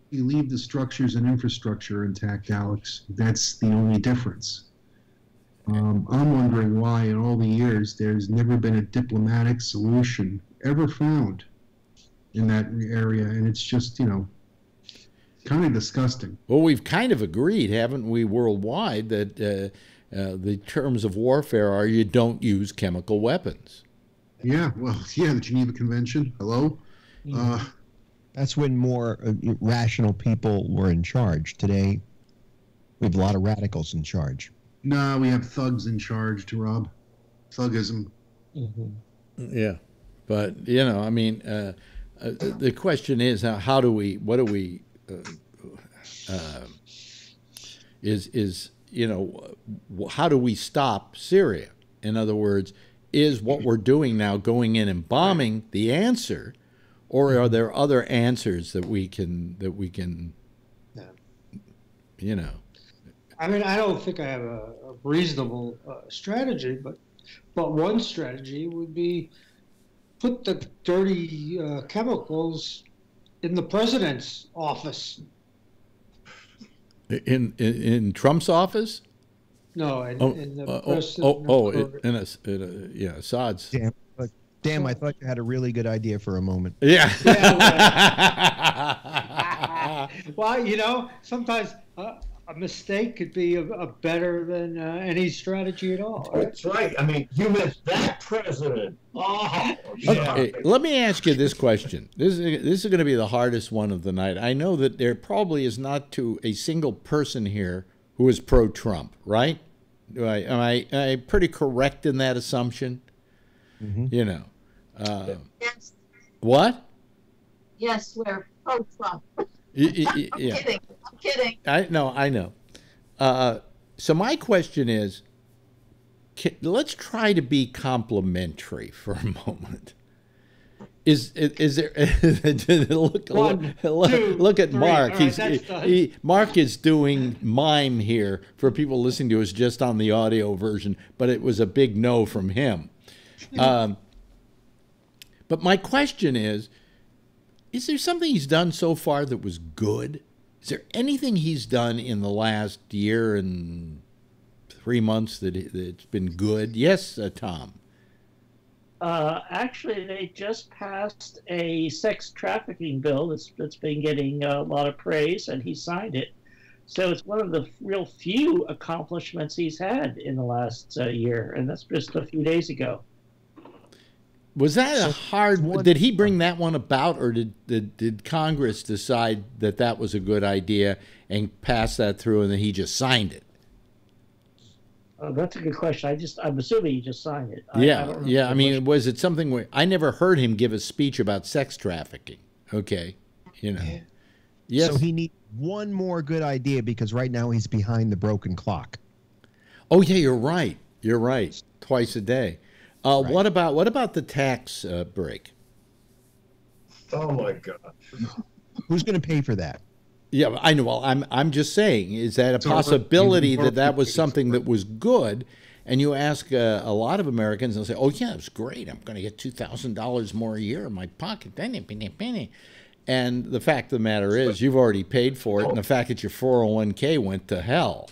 You leave the structures and infrastructure intact, Alex. That's the only difference. I'm wondering why in all the years there's never been a diplomatic solution ever found in that area, and it's just, kind of disgusting. Well, we've kind of agreed, haven't we, worldwide, that the terms of warfare are you don't use chemical weapons. Yeah, well, the Geneva Convention. Hello? That's when more rational people were in charge. Today, we have a lot of radicals in charge. No, we have thugs in charge, Rob. Thuggism. Mm-hmm. Yeah. But, I mean, the question is, how do we stop Syria? In other words, is what we're doing now going in and bombing the answer, or are there other answers that we can I mean, I don't think I have a reasonable strategy, but one strategy would be put the dirty chemicals in the president's office. In Trump's office? No, in the president. Assad's. Damn, I thought you had a really good idea for a moment. Yeah. Well, sometimes a mistake could be a better than any strategy at all. Right? That's right. I mean, you meant that president. Oh, okay, let me ask you this question. This is going to be the hardest one of the night. I know that there probably is not to a single person here who is pro-Trump, right? Am I pretty correct in that assumption? Mm-hmm. Yes. What? Yes, we're pro-Trump. Yeah. I'm kidding. I know. So my question is, let's try to be complimentary for a moment. Is there? look at Mark. Right, Mark is doing mime here for people listening to us just on the audio version, but it was a big no from him. But my question is there something he's done so far that was good? Is there anything he's done in the last year and 3 months that's been good? Yes, Tom. Actually, they just passed a sex trafficking bill that's been getting a lot of praise, and he signed it. So it's one of the real few accomplishments he's had in the last year, and that's just a few days ago. Was that a hard one? Did he bring that one about, or did Congress decide that was a good idea and pass that through, and then he just signed it? That's a good question. I'm assuming he just signed it. I mean, was it something where I never heard him give a speech about sex trafficking? Okay, Yes. So he needs one more good idea because right now he's behind the broken clock. Oh yeah, you're right. You're right. Twice a day. Right. What about the tax break? Oh my God. Who's going to pay for that? Yeah, I know. Well, I'm just saying, is that a possibility that was something that was good? And you ask a lot of Americans, and they'll say, "Oh yeah, it's great. I'm going to get $2,000 more a year in my pocket." And the fact of the matter is, you've already paid for it, and the fact that your 401k went to hell,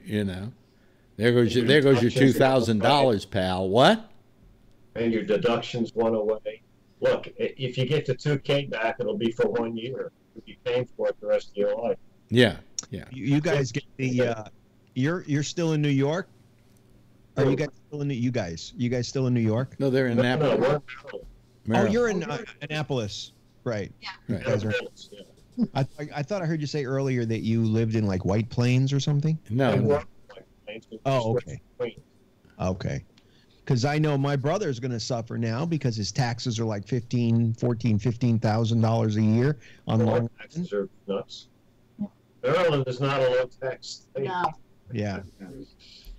you know, there goes your $2,000, pal. What? And your deductions went away. Look, if you get the 2K back, it'll be for 1 year. You'll be paying for it the rest of your life. Yeah, yeah. You guys get the. You're still in New York. Are you guys still in you guys still in New York? No, they're in Annapolis. No, Oh, you're in Annapolis, right? Right. You guys are- I thought I heard you say earlier that you lived in like White Plains or something. No. Oh, okay. Okay. Because I know my brother's going to suffer now because his taxes are like $15,000 a year on Long taxes are nuts. Maryland is not a low tax state. No. Yeah.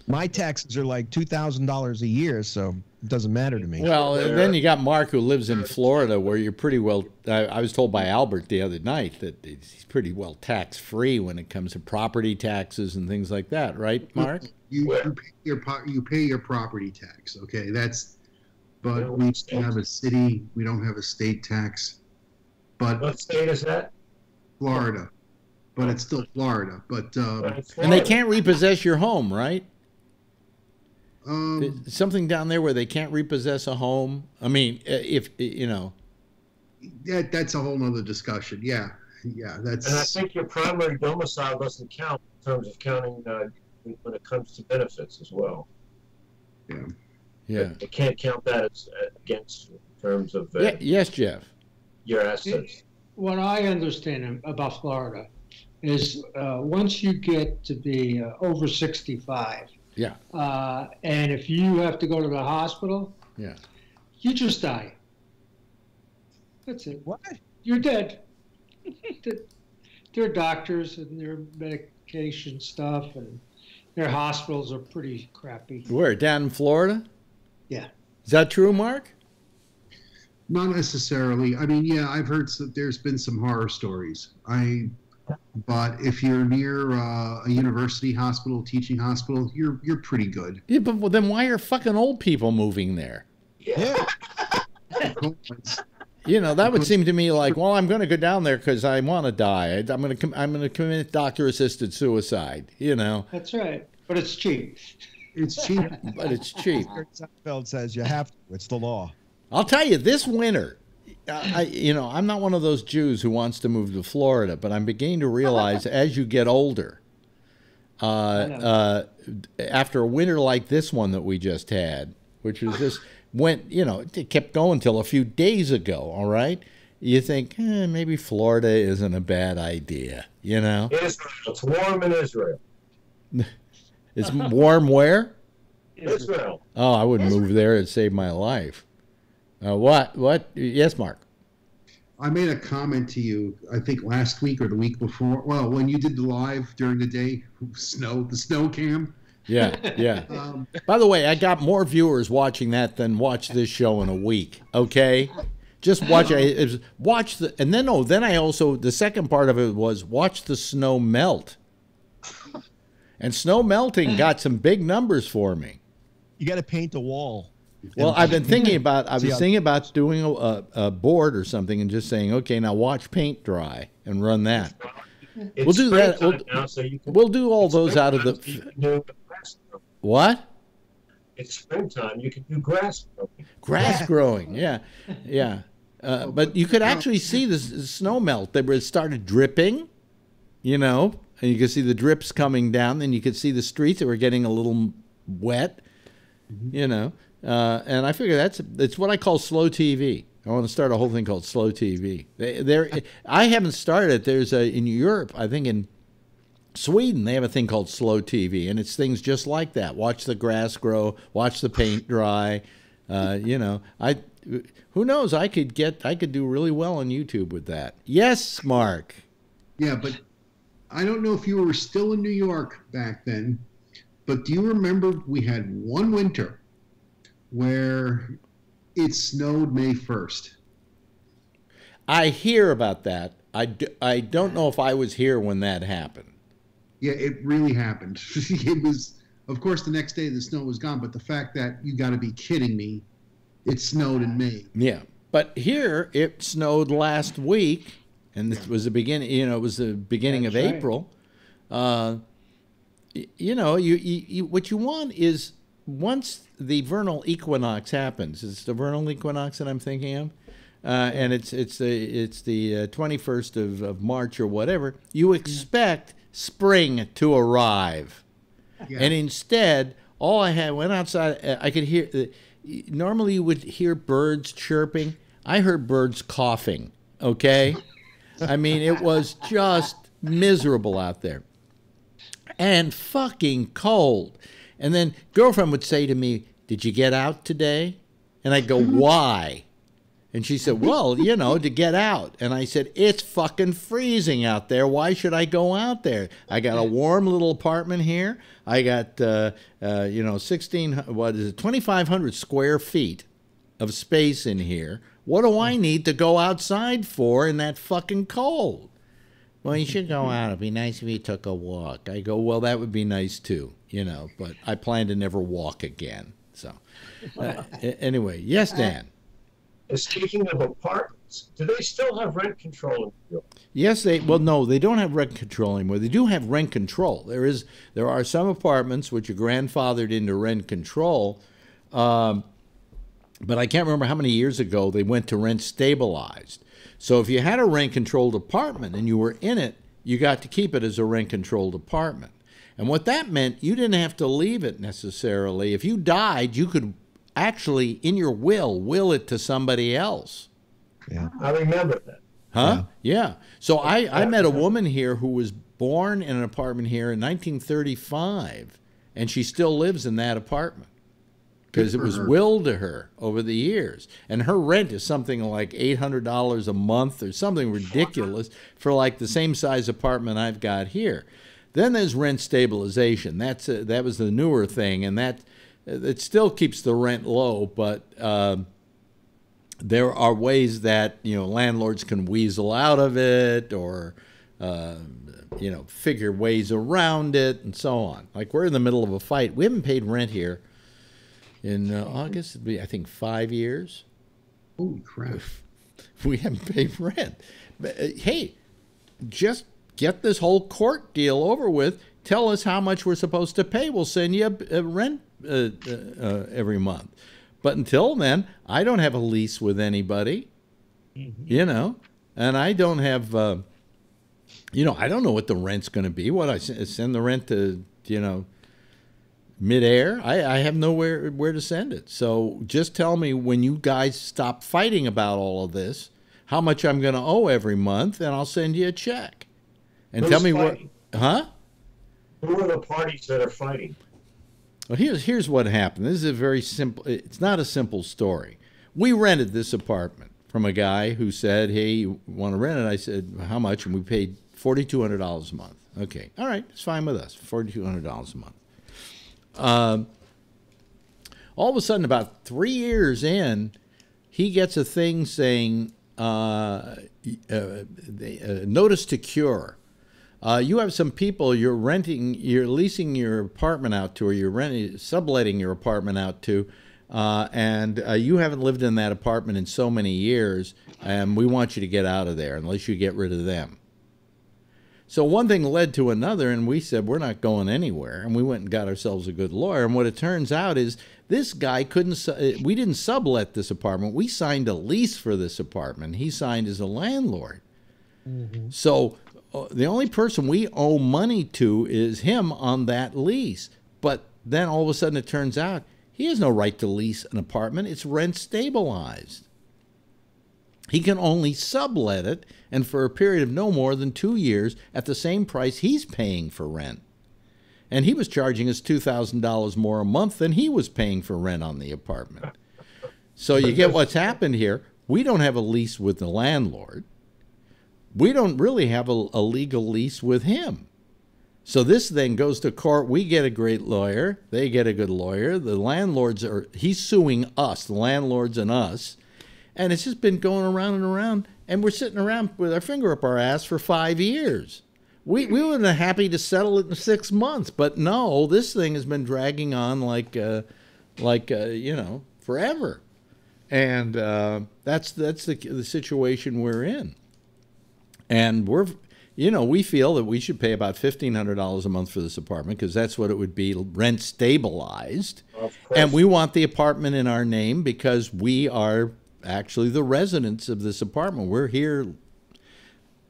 My taxes are like $2,000 a year, so it doesn't matter to me. Well, then you got Mark who lives in Florida, where you're pretty well. I was told by Albert the other night that he's pretty well tax free when it comes to property taxes and things like that, right, Mark? You pay your property tax. Okay, but we don't have a city. We don't have a state tax. But what state is that? Florida. But it's still Florida. But and they can't repossess your home, right? Something down there where they can't repossess a home. I mean, if you know. Yeah, that's a whole nother discussion. Yeah, that's. And I think your primary domicile doesn't count in terms of counting when it comes to benefits as well. Yeah. Yeah. They can't count that as against you in terms of. Yes, Jeff. Your assets. What I understand about Florida is once you get to be over 65. Yeah. And if you have to go to the hospital, yeah, you just die. That's it. What? You're dead. Their doctors and their medication stuff and their hospitals are pretty crappy. Where, down in Florida? Yeah. Is that true, Mark? Not necessarily. I mean, yeah, I've heard there's been some horror stories. But if you're near a university hospital, teaching hospital, you're pretty good. Yeah, but then why are fucking old people moving there? Yeah. You know, that would seem to me like, well, I'm going to go down there because I want to die. I'm going to commit doctor-assisted suicide. You know. That's right, but it's cheap. It's cheap, but it's cheap. Seinfeld says you have to. It's the law. I'll tell you, this winter. I'm not one of those Jews who wants to move to Florida, but I'm beginning to realize as you get older, after a winter like this one that we just had, which was just it kept going till a few days ago. All right, you think maybe Florida isn't a bad idea. You know, Israel. It's warm in Israel. It's warm where? Israel. Oh, I wouldn't move there. It'd save my life. What? Yes, Mark. I made a comment to you, I think last week or the week before. Well, when you did the live during the day, the snow cam. Yeah. By the way, I got more viewers watching that than watch this show in a week. Okay, just watch it. Then I also, the second part of it was watch the snow melt, and snow melting got some big numbers for me. You got to paint a wall. Well, I've been thinking about. I was thinking about doing a board or something and just saying, okay, now watch paint dry and run that. We'll do that. We'll do all those out of the. What? It's springtime. You can do grass growing. Grass growing, yeah. But you could actually see the snow melt. It started dripping, and you could see the drips coming down. Then you could see the streets that were getting a little wet, And I figure it's what I call slow TV. I want to start a whole thing called slow TV. I haven't started it. There's in Europe, I think in Sweden, they have a thing called slow TV, and it's things just like that. Watch the grass grow, watch the paint dry. Who knows? I could do really well on YouTube with that. Yes, Mark. Yeah, but I don't know if you were still in New York back then, but do you remember we had one winter where it snowed May 1st? I hear about that. I don't know if I was here when that happened. Yeah, it really happened. It was, of course, the next day the snow was gone, but the fact that you got to be kidding me, it snowed in May. Yeah, but here it snowed last week, and it was the beginning. You know, it was the beginning of April. You know, you what you want is once the vernal equinox happens. It's the vernal equinox that I'm thinking of. And it's the 21st of March or whatever. You expect spring to arrive, and instead, all I had went outside. I could hear. Normally, you would hear birds chirping. I heard birds coughing. Okay, I mean it was just miserable out there, and fucking cold. And then girlfriend would say to me, "Did you get out today?" And I'd go, "Why?" And she said, well, you know, to get out. And I said, it's fucking freezing out there. Why should I go out there? I got a warm little apartment here. I got, 2,500 square feet of space in here. What do I need to go outside for in that fucking cold? Well, you should go out. It'd be nice if you took a walk. I go, well, that would be nice too, you know, but I plan to never walk again. So anyway, yes, Dan. Speaking of apartments, do they still have rent control in New York? Yes, no, they don't have rent control anymore. They do have rent control. There are some apartments which are grandfathered into rent control, but I can't remember how many years ago they went to rent stabilized. So if you had a rent controlled apartment and you were in it, you got to keep it as a rent controlled apartment. And what that meant, you didn't have to leave it necessarily. If you died, you could actually, in your will it to somebody else. Yeah, I remember that. Huh? Yeah. So I met a woman here who was born in an apartment here in 1935, and she still lives in that apartment because it was willed to her over the years. And her rent is something like $800 a month or something ridiculous for like the same size apartment I've got here. Then there's rent stabilization. That was the newer thing, and that it still keeps the rent low, but there are ways that landlords can weasel out of it, or figure ways around it, and so on. Like we're in the middle of a fight. We haven't paid rent here in August. It'd be, I think, 5 years. Holy crap! We haven't paid rent. But, hey, just get this whole court deal over with. Tell us how much we're supposed to pay. We'll send you a rent every month. But until then, I don't have a lease with anybody, and I don't have, I don't know what the rent's going to be. What, I send the rent to, midair? I have nowhere where to send it. So just tell me when you guys stop fighting about all of this, how much I'm going to owe every month, and I'll send you a check. And Who's tell me fighting? what, huh? Who are the parties that are fighting? Well, here's what happened. This is a very simple. It's not a simple story. We rented this apartment from a guy who said, "Hey, you want to rent it?" I said, "How much?" And we paid $4,200 a month. Okay, all right, it's fine with us. $4,200 a month. All of a sudden, about 3 years in, he gets a thing saying, "Notice to cure." You have some people you're leasing your apartment out to, or you're subletting your apartment out to, and you haven't lived in that apartment in so many years, and we want you to get out of there unless you get rid of them. So one thing led to another, and we said, we're not going anywhere, and we went and got ourselves a good lawyer, and what it turns out is this guy we didn't sublet this apartment. We signed a lease for this apartment. He signed as a landlord. So the only person we owe money to is him on that lease. But then all of a sudden it turns out he has no right to lease an apartment. It's rent stabilized. He can only sublet it, and for a period of no more than 2 years at the same price he's paying for rent. And he was charging us $2,000 more a month than he was paying for rent on the apartment. So you get what's happened here. We don't have a lease with the landlord. we don't really have a legal lease with him. So this thing goes to court. We get a great lawyer. They get a good lawyer. The landlords he's suing us, the landlords and us. And it's just been going around and around. And we're sitting around with our finger up our ass for 5 years. We would have been happy to settle it in 6 months. But no, this thing has been dragging on like forever. And that's the situation we're in. And we feel that we should pay about $1,500 a month for this apartment because that's what it would be rent stabilized. And we want the apartment in our name because we are actually the residents of this apartment. We're here,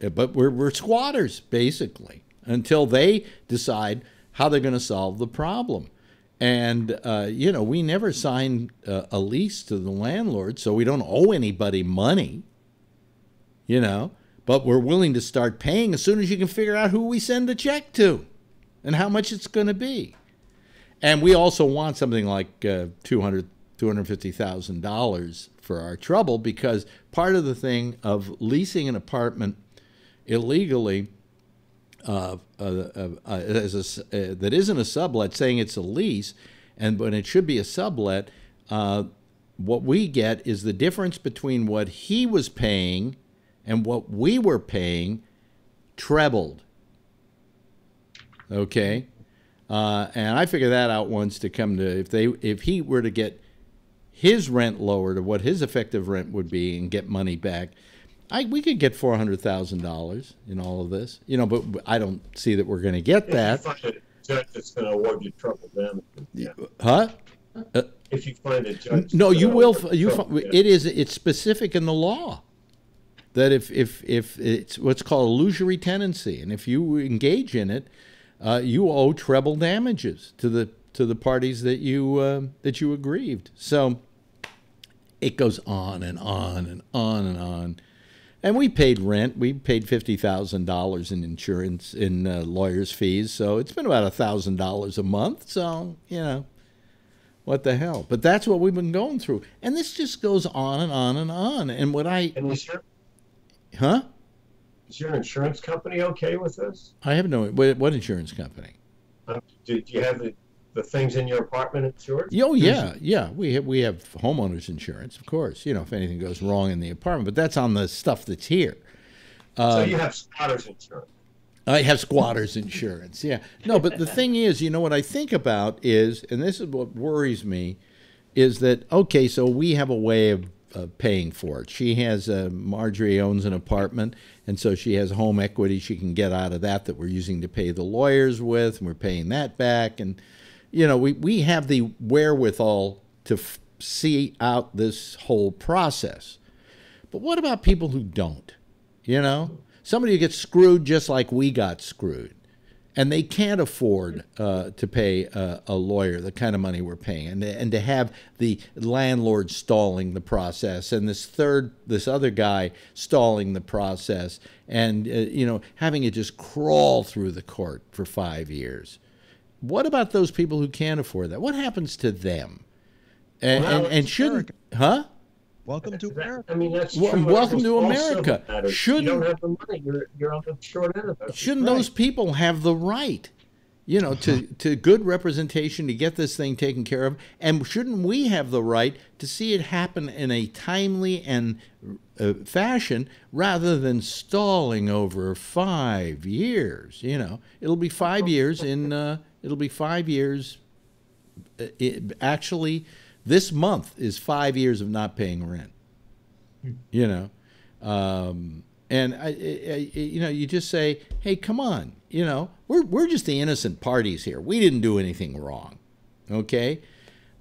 but we're squatters, basically, until they decide how they're going to solve the problem. And, we never signed a lease to the landlord, so we don't owe anybody money, but we're willing to start paying as soon as you can figure out who we send a check to and how much it's going to be. And we also want something like $250,000 for our trouble, because part of the thing of leasing an apartment illegally that isn't a sublet, saying it's a lease, and when it should be a sublet, what we get is the difference between what he was paying and what we were paying trebled. Okay? And I figured that out once to come to, if he were to get his rent lowered to what his effective rent would be and get money back, we could get $400,000 in all of this, but I don't see that we're going to get that. If you find a judge that's going to award you trouble damages. Yeah. Huh? If you find a judge. No, you will. It's specific in the law that if it's what's called illusory tenancy, and if you engage in it, you owe treble damages to the parties that you aggrieved. So it goes on and on and on and on. And we paid rent. We paid $50,000 in insurance, in lawyers' fees. So it's been about $1,000 a month. So, what the hell? But that's what we've been going through. And this just goes on and on and on. And Huh? Is your insurance company okay with this? I have no... What insurance company? Do you have the things in your apartment insured? Oh, yeah. We have homeowners insurance, of course, if anything goes wrong in the apartment. But that's on the stuff that's here. So you have squatters insurance? I have squatters insurance, yeah. No, but the thing is, what I think about is, and this is what worries me, is that, okay, so we have a way of paying for it. She has, Marjorie owns an apartment, and so she has home equity she can get out of that we're using to pay the lawyers with, and we're paying that back. And, we have the wherewithal to see out this whole process. But what about people who don't? Somebody who gets screwed just like we got screwed, and they can't afford to pay a lawyer the kind of money we're paying, and to have the landlord stalling the process, and this other guy stalling the process, and having it just crawl through the court for 5 years. What about those people who can't afford that? What happens to them? And shouldn't, huh? Welcome to America. I mean, that's true. Welcome to America. You don't have the money. You're on the short end of it. Shouldn't those people have the right, to good representation, to get this thing taken care of? And shouldn't we have the right to see it happen in a timely and fashion, rather than stalling over 5 years? It'll be 5 years it'll be 5 years. Actually, this month is 5 years of not paying rent. And you just say, hey, come on, we're just the innocent parties here. We didn't do anything wrong, okay?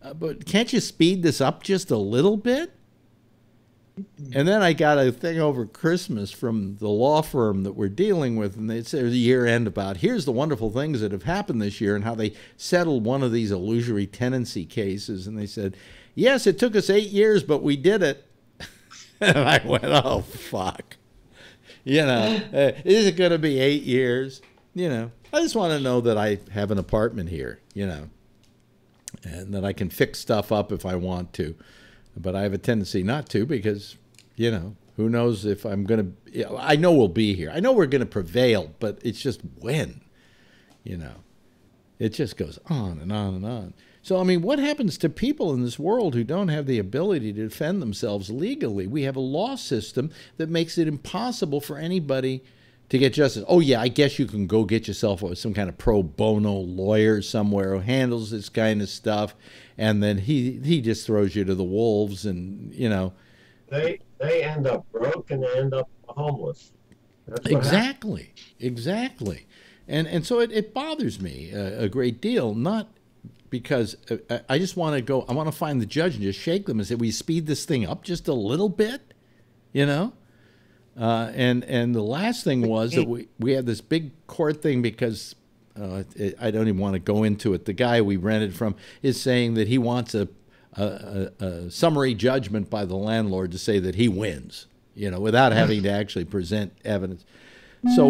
But can't you speed this up just a little bit? And then I got a thing over Christmas from the law firm that we're dealing with, and they said the year end about, here's the wonderful things that have happened this year and how they settled one of these illusory tenancy cases. And they said, yes, it took us 8 years, but we did it. And I went, oh, fuck. Is it going to be 8 years? I just want to know that I have an apartment here, and that I can fix stuff up if I want to. But I have a tendency not to because, Who knows if I'm going to, I know we'll be here. I know we're going to prevail, but it's just when, you know. It just goes on and on and on. So, I mean, what happens to people in this world who don't have the ability to defend themselves legally? We have a law system that makes it impossible for anybody to get justice. Oh, yeah, I guess you can go get yourself some kind of pro bono lawyer somewhere who handles this kind of stuff, and then he just throws you to the wolves, and, you know. They end up broke and they end up homeless. That's what Exactly. And so it bothers me a great deal, not because I just want to go, I want to find the judge and just shake them and say, will you speed this thing up just a little bit, you know? And the last thing was that we had this big court thing because I don't even want to go into it. The guy we rented from is saying that he wants a summary judgment by the landlord to say that he wins, you know, without having to actually present evidence. So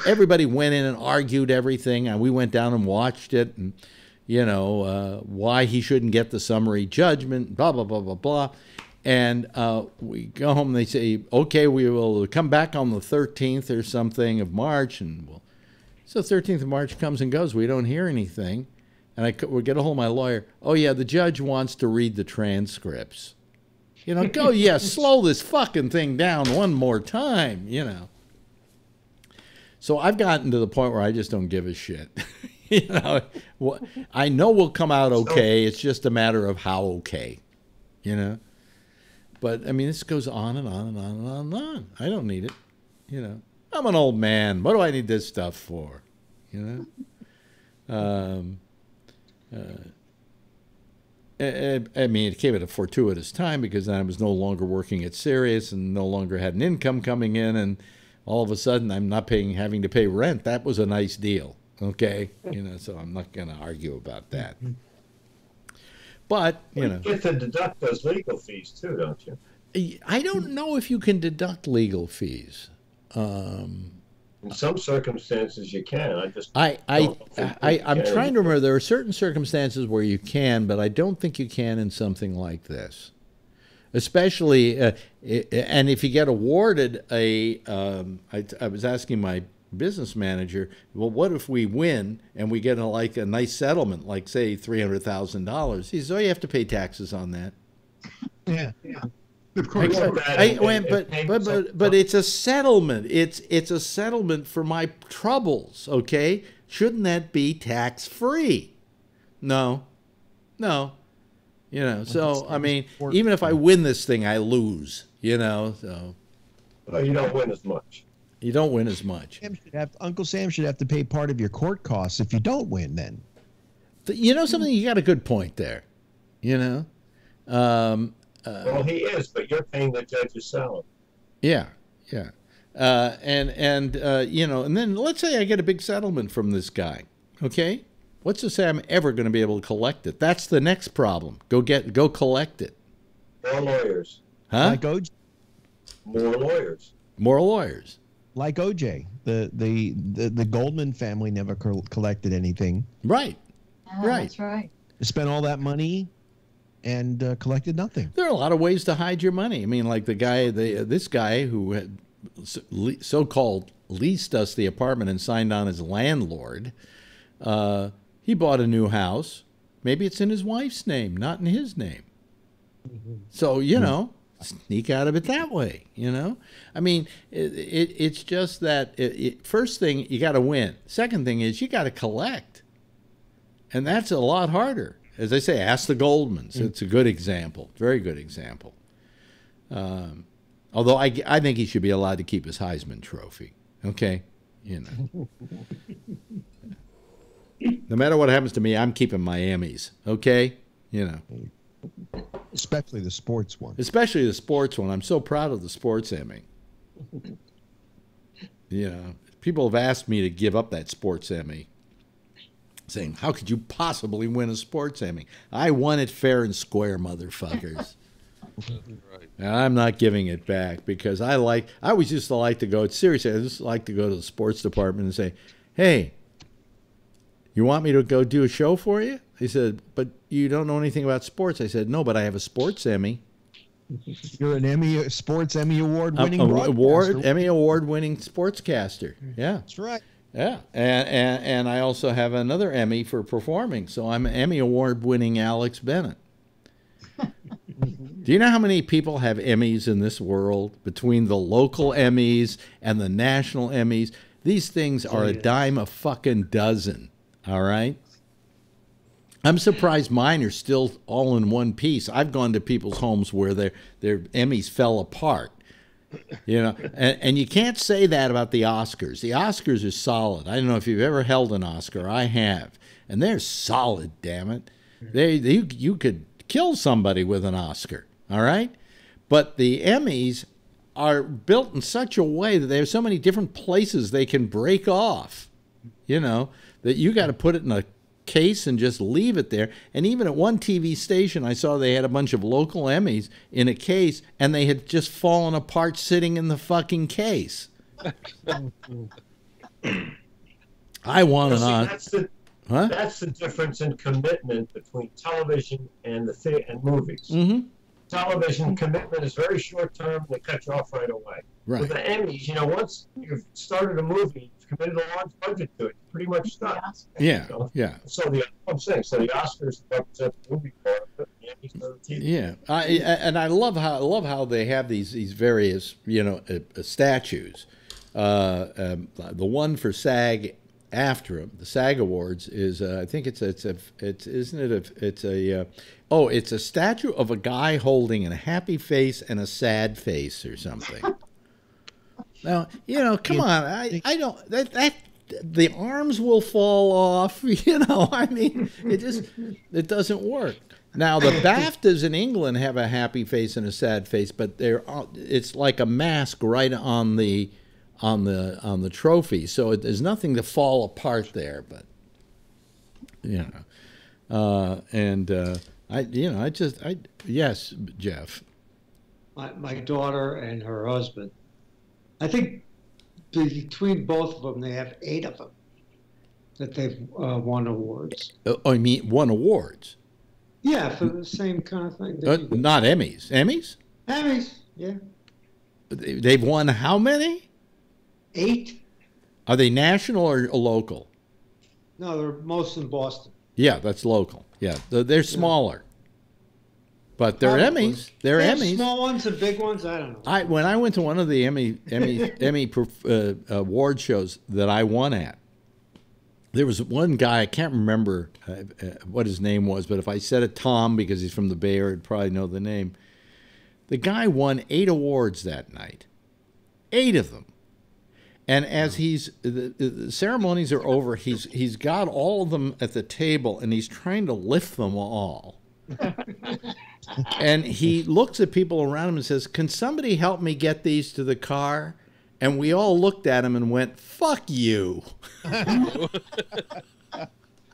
everybody went in and argued everything, and we went down and watched it, and, you know, why he shouldn't get the summary judgment, blah, blah, blah, blah, blah. And we go home, and they say, okay, we will come back on the 13th or something of March. And so 13th of March comes and goes. We don't hear anything. And we get a hold of my lawyer. Oh, yeah, the judge wants to read the transcripts. You know, slow this fucking thing down one more time, you know. So I've gotten to the point where I just don't give a shit. You know, I know we'll come out okay. It's just a matter of how okay, you know. But, I mean, this goes on and on and on and on and on. I don't need it, you know. I'm an old man. What do I need this stuff for, you know? I mean, it came at a fortuitous time because I was no longer working at Sirius and no longer had an income coming in, and all of a sudden I'm not having to pay rent. That was a nice deal, okay? You know, so I'm not going to argue about that. But, you know. You get to deduct those legal fees too, don't you? I don't know if you can deduct legal fees. In some circumstances you can. I'm trying to remember. There are certain circumstances where you can, but I don't think you can in something like this. Especially, and if you get awarded I was asking my business manager, well, what if we win and we get a nice settlement, like say $300,000? He says, oh, you have to pay taxes on that. Yeah. Of course. But it's a settlement. It's a settlement for my troubles, okay? Shouldn't that be tax-free? No. You know, so, I mean, even if I win this thing, I lose, you know, so. Well, you don't win as much. You don't win as much. Uncle Sam should have to pay part of your court costs if you don't win then. You know something? You got a good point there, you know? Well, he is, but you're paying the judge's salary. Yeah. And you know, and then let's say I get a big settlement from this guy, okay? What's to say I'm ever going to be able to collect it? That's the next problem. Go collect it. More lawyers. Huh? Like OJ. More lawyers. More lawyers. Like OJ. The Goldman family never collected anything. Right. Right. That's right. Spent all that money and collected nothing. There are a lot of ways to hide your money. I mean, like this guy who had so-called leased us the apartment and signed on as landlord. He bought a new house. Maybe it's in his wife's name, not in his name. So, you know, sneak out of it that way, you know? I mean, it's just that first thing, you got to win. Second thing is you got to collect. And that's a lot harder. As I say, ask the Goldmans. It's a good example, very good example. Although I think he should be allowed to keep his Heisman Trophy, okay? You know. No matter what happens to me, I'm keeping my Emmys, okay? You know. Especially the sports one. Especially the sports one. I'm so proud of the sports Emmy. You know, people have asked me to give up that sports Emmy, saying, how could you possibly win a sports Emmy? I won it fair and square, motherfuckers. Right. And I'm not giving it back because I always used to like to go, seriously, I just like to go to the sports department and say, hey, you want me to go do a show for you? He said, but you don't know anything about sports. I said, no, but I have a sports Emmy. You're an Emmy Award-winning Emmy Award-winning sportscaster. Yeah, that's right. Yeah, and I also have another Emmy for performing, so I'm Emmy Award-winning Alex Bennett. Do you know how many people have Emmys in this world? Between the local Emmys and the national Emmys, these things are a dime a fucking dozen. All right. I'm surprised mine are still all in one piece. I've gone to people's homes where their Emmys fell apart, you know, and you can't say that about the Oscars. The Oscars are solid. I don't know if you've ever held an Oscar. I have, and they're solid. Damn it, you could kill somebody with an Oscar. All right, but the Emmys are built in such a way that they have so many different places they can break off, you know, that you got to put it in a case and just leave it there. And even at one TV station, I saw they had a bunch of local Emmys in a case, and they had just fallen apart sitting in the fucking case. I want an Oscar. That's the difference in commitment between television and and movies. Mm-hmm. Television commitment is very short term; they cut you off right away. Right. With the Emmys, you know, once you've started a movie, you've committed a large budget to it, you're pretty much done. Yeah, you know? yeah. So I'm saying, so the Oscars represent the movie part, but the Emmys are the TV. Yeah, I love how they have these various, you know, statues. The one for SAG after him, the SAG Awards, is I think it's a statue of a guy holding a happy face and a sad face or something. Now, you know, come on, I don't that the arms will fall off. You know, I mean, it doesn't work. Now the BAFTAs in England have a happy face and a sad face, but it's like a mask right on the trophy, so there's nothing to fall apart there. But you know, yes, Jeff. My daughter and her husband, I think between both of them, they have 8 of them that they've won awards. I mean, won awards. Yeah, for the same kind of thing. Not Emmys. Emmys? Emmys, yeah. They've won how many? 8. Are they national or local? No, they're most in Boston. Yeah, that's local. Yeah, they're smaller. But they're Emmys. They're Emmys. Small ones and big ones, I don't know. When I went to one of the Emmy award shows that I won at, there was one guy, I can't remember what his name was, but if I said it Tom, because he's from the Bay Area, I'd probably know the name. The guy won 8 awards that night. 8 of them. And as the ceremonies are over, he's got all of them at the table, and he's trying to lift them all. And he looks at people around him and says, "Can somebody help me get these to the car?" And we all looked at him and went, "Fuck you." Get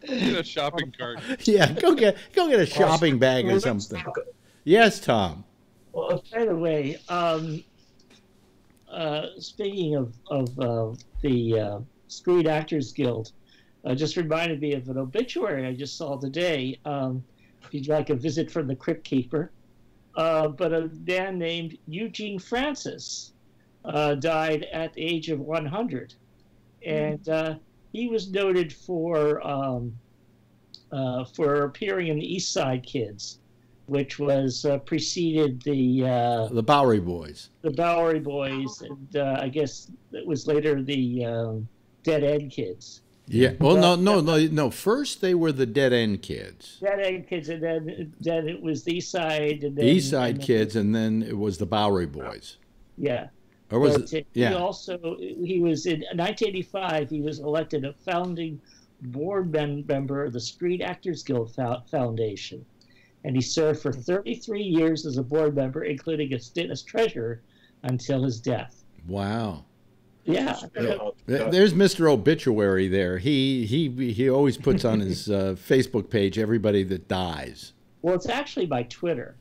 a shopping cart. Yeah, go get a shopping bag or something. Yes, Tom. Well, by the way, speaking of the Screen Actors Guild, just reminded me of an obituary I just saw today. If you'd like a visit from the Crypt Keeper, but a man named Eugene Francis died at the age of 100, and he was noted for appearing in the East Side Kids, which was preceded the Bowery Boys. The Bowery Boys, and I guess it was later the Dead End Kids. Yeah. Well, no. First, they were the Dead End Kids. Dead End Kids, and then it was the East Side, and then East Side Kids, and then it was the Bowery Boys. Yeah. Or was it? Yeah. He was in 1985. He was elected a founding board member of the Screen Actors Guild Foundation, and he served for 33 years as a board member, including a stint as treasurer until his death. Wow. Yeah. There's Mr. Obituary there. He always puts on his Facebook page everybody that dies. Well, it's actually my Twitter.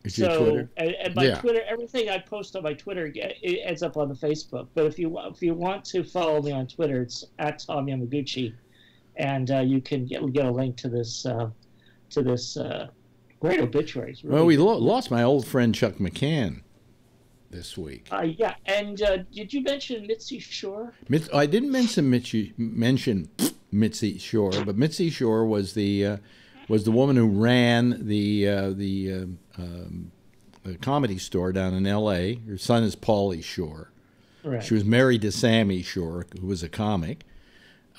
Is your Twitter? And my Twitter, everything I post on my Twitter, it ends up on the Facebook. But if you want to follow me on Twitter, it's at Tom Yamaguchi, and you can get a link to this great obituaries. Really. Well, we lost my old friend Chuck McCann this week. Yeah, and did you mention Mitzi Shore? I didn't mention Mitzi Shore, but Mitzi Shore was the woman who ran the comedy store down in L.A. Her son is Pauly Shore. Right. She was married to Sammy Shore, who was a comic.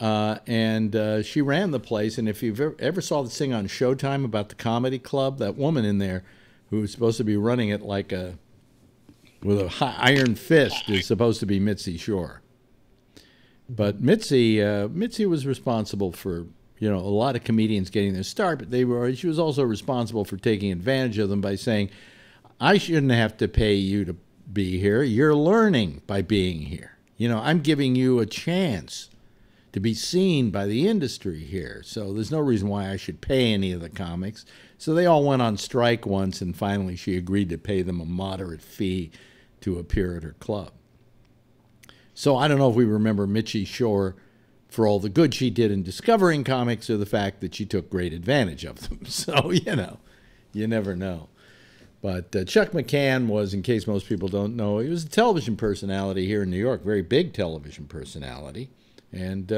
And she ran the place. And if you've ever saw the thing on Showtime about the comedy club, that woman in there who was supposed to be running it with a iron fist is supposed to be Mitzi Shore. But Mitzi was responsible for, a lot of comedians getting their start, but she was also responsible for taking advantage of them by saying, I shouldn't have to pay you to be here. You're learning by being here. I'm giving you a chance to be seen by the industry here. So there's no reason why I should pay any of the comics. So they all went on strike once, and finally she agreed to pay them a moderate fee to appear at her club. So I don't know if we remember Mitzi Shore for all the good she did in discovering comics or the fact that she took great advantage of them. So, you never know. But Chuck McCann was, in case most people don't know, he was a television personality here in New York, very big television personality. And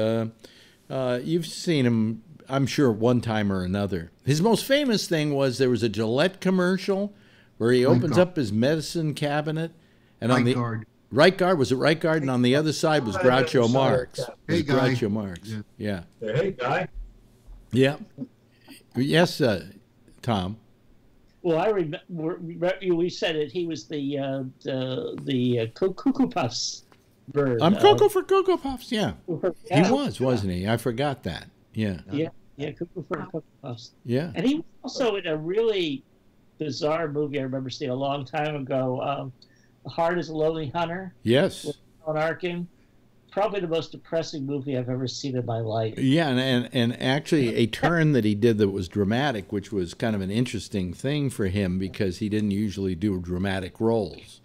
you've seen him, I'm sure, one time or another. His most famous thing was there was a Gillette commercial where he opens up his medicine cabinet. And on Right Guard, was it Right Guard? And on the other side was Groucho Marx. Hey, Guy. Groucho Marx. Yeah. Hey, Guy. Yeah. Yes, Tom. Well, I remember we said it. He was the Cuckoo Puffs bird. I'm Cocoa for Cocoa Puffs. Yeah, yeah. He was, wasn't he? I forgot that. Yeah. Yeah, Cuckoo for Cocoa Puffs. Yeah. And he was also in a really bizarre movie I remember seeing a long time ago. Heart is a Lonely Hunter. Yes. With Alan Arkin. Probably the most depressing movie I've ever seen in my life. Yeah, and actually a turn that he did that was dramatic, which was kind of an interesting thing for him because he didn't usually do dramatic roles.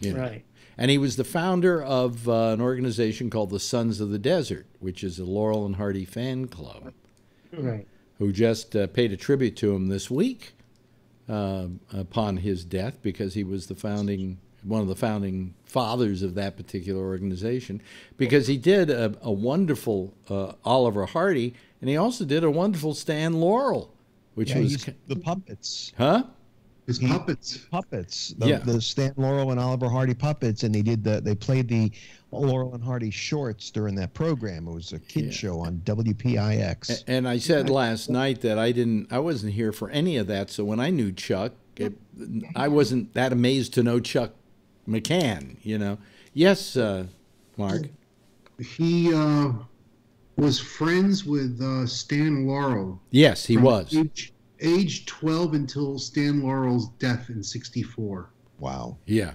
Right. And he was the founder of an organization called the Sons of the Desert, which is a Laurel and Hardy fan club. Right. Who just paid a tribute to him this week upon his death because he was one of the founding fathers of that particular organization, because he did a wonderful Oliver Hardy, and he also did a wonderful Stan Laurel, which was the puppets. Huh? His puppets. Puppets. The Stan Laurel and Oliver Hardy puppets, and they played the Laurel and Hardy shorts during that program. It was a kid show on WPIX. And I said last night that I wasn't here for any of that, so when I knew Chuck, I wasn't that amazed to know Chuck McCann, Yes, Mark. He was friends with Stan Laurel. Yes, he was. Age 12 until Stan Laurel's death in '64. Wow. Yeah.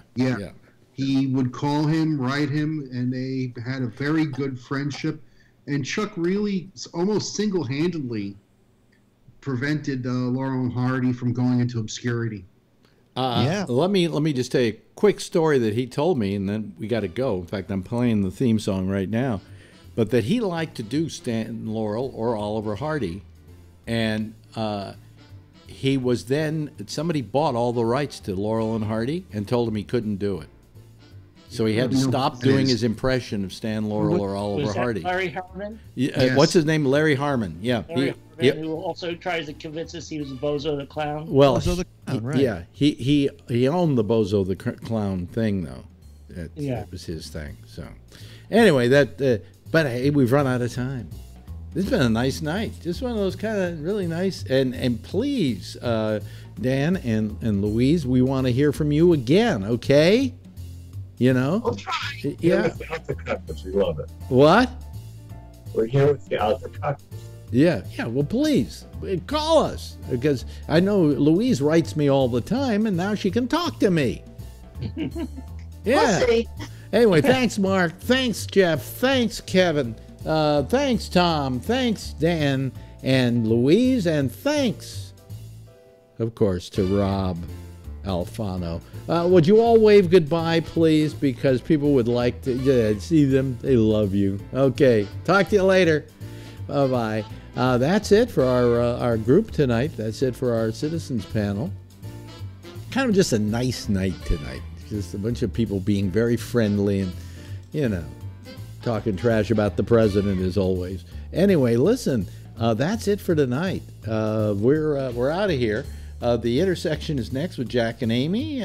He would call him, write him, and they had a very good friendship. And Chuck really almost single-handedly prevented Laurel and Hardy from going into obscurity. Let me just tell you a quick story that he told me, and then we got to go. In fact, I'm playing the theme song right now. But that he liked to do Stan Laurel or Oliver Hardy, and he was somebody bought all the rights to Laurel and Hardy and told him he couldn't do it. So he had to stop doing his impression of Stan Laurel or Oliver Hardy. Larry Harmon? Yes. What's his name? Larry Harmon. Yeah. Larry Harmon, who also tries to convince us he was Bozo the Clown. Well, Bozo the Clown, right. Yeah. He owned the Bozo the Clown thing, though. That was his thing. So anyway, but hey, we've run out of time. This has been a nice night. Just one of those kind of really nice. And please, Dan and Louise, we want to hear from you again, okay? I'll try. Yeah. With the Altacutters, we love it. What? We're here with the Altacutters. Yeah. Well, please call us, because I know Louise writes me all the time, and now she can talk to me. Yeah. Anyway, thanks, Mark. Thanks, Jeff. Thanks, Kevin. Thanks, Tom. Thanks, Dan and Louise, and thanks, of course, to Rob Alfano. Would you all wave goodbye, please? Because people would like to see them. They love you. Okay. Talk to you later. Bye-bye. That's it for our group tonight. That's it for our citizens panel. Kind of just a nice night tonight. Just a bunch of people being very friendly and, talking trash about the president as always. Anyway, listen, that's it for tonight. We're out of here. The Intersection is next with Jack and Amy,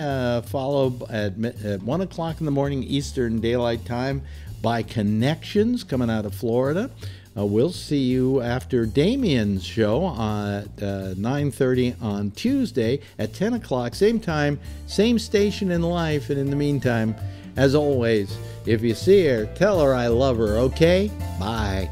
followed at 1 o'clock in the morning Eastern Daylight Time by Connections coming out of Florida. We'll see you after Damien's show at 9:30 on Tuesday at 10 o'clock, same time, same station in life. And in the meantime, as always, if you see her, tell her I love her, okay? Bye.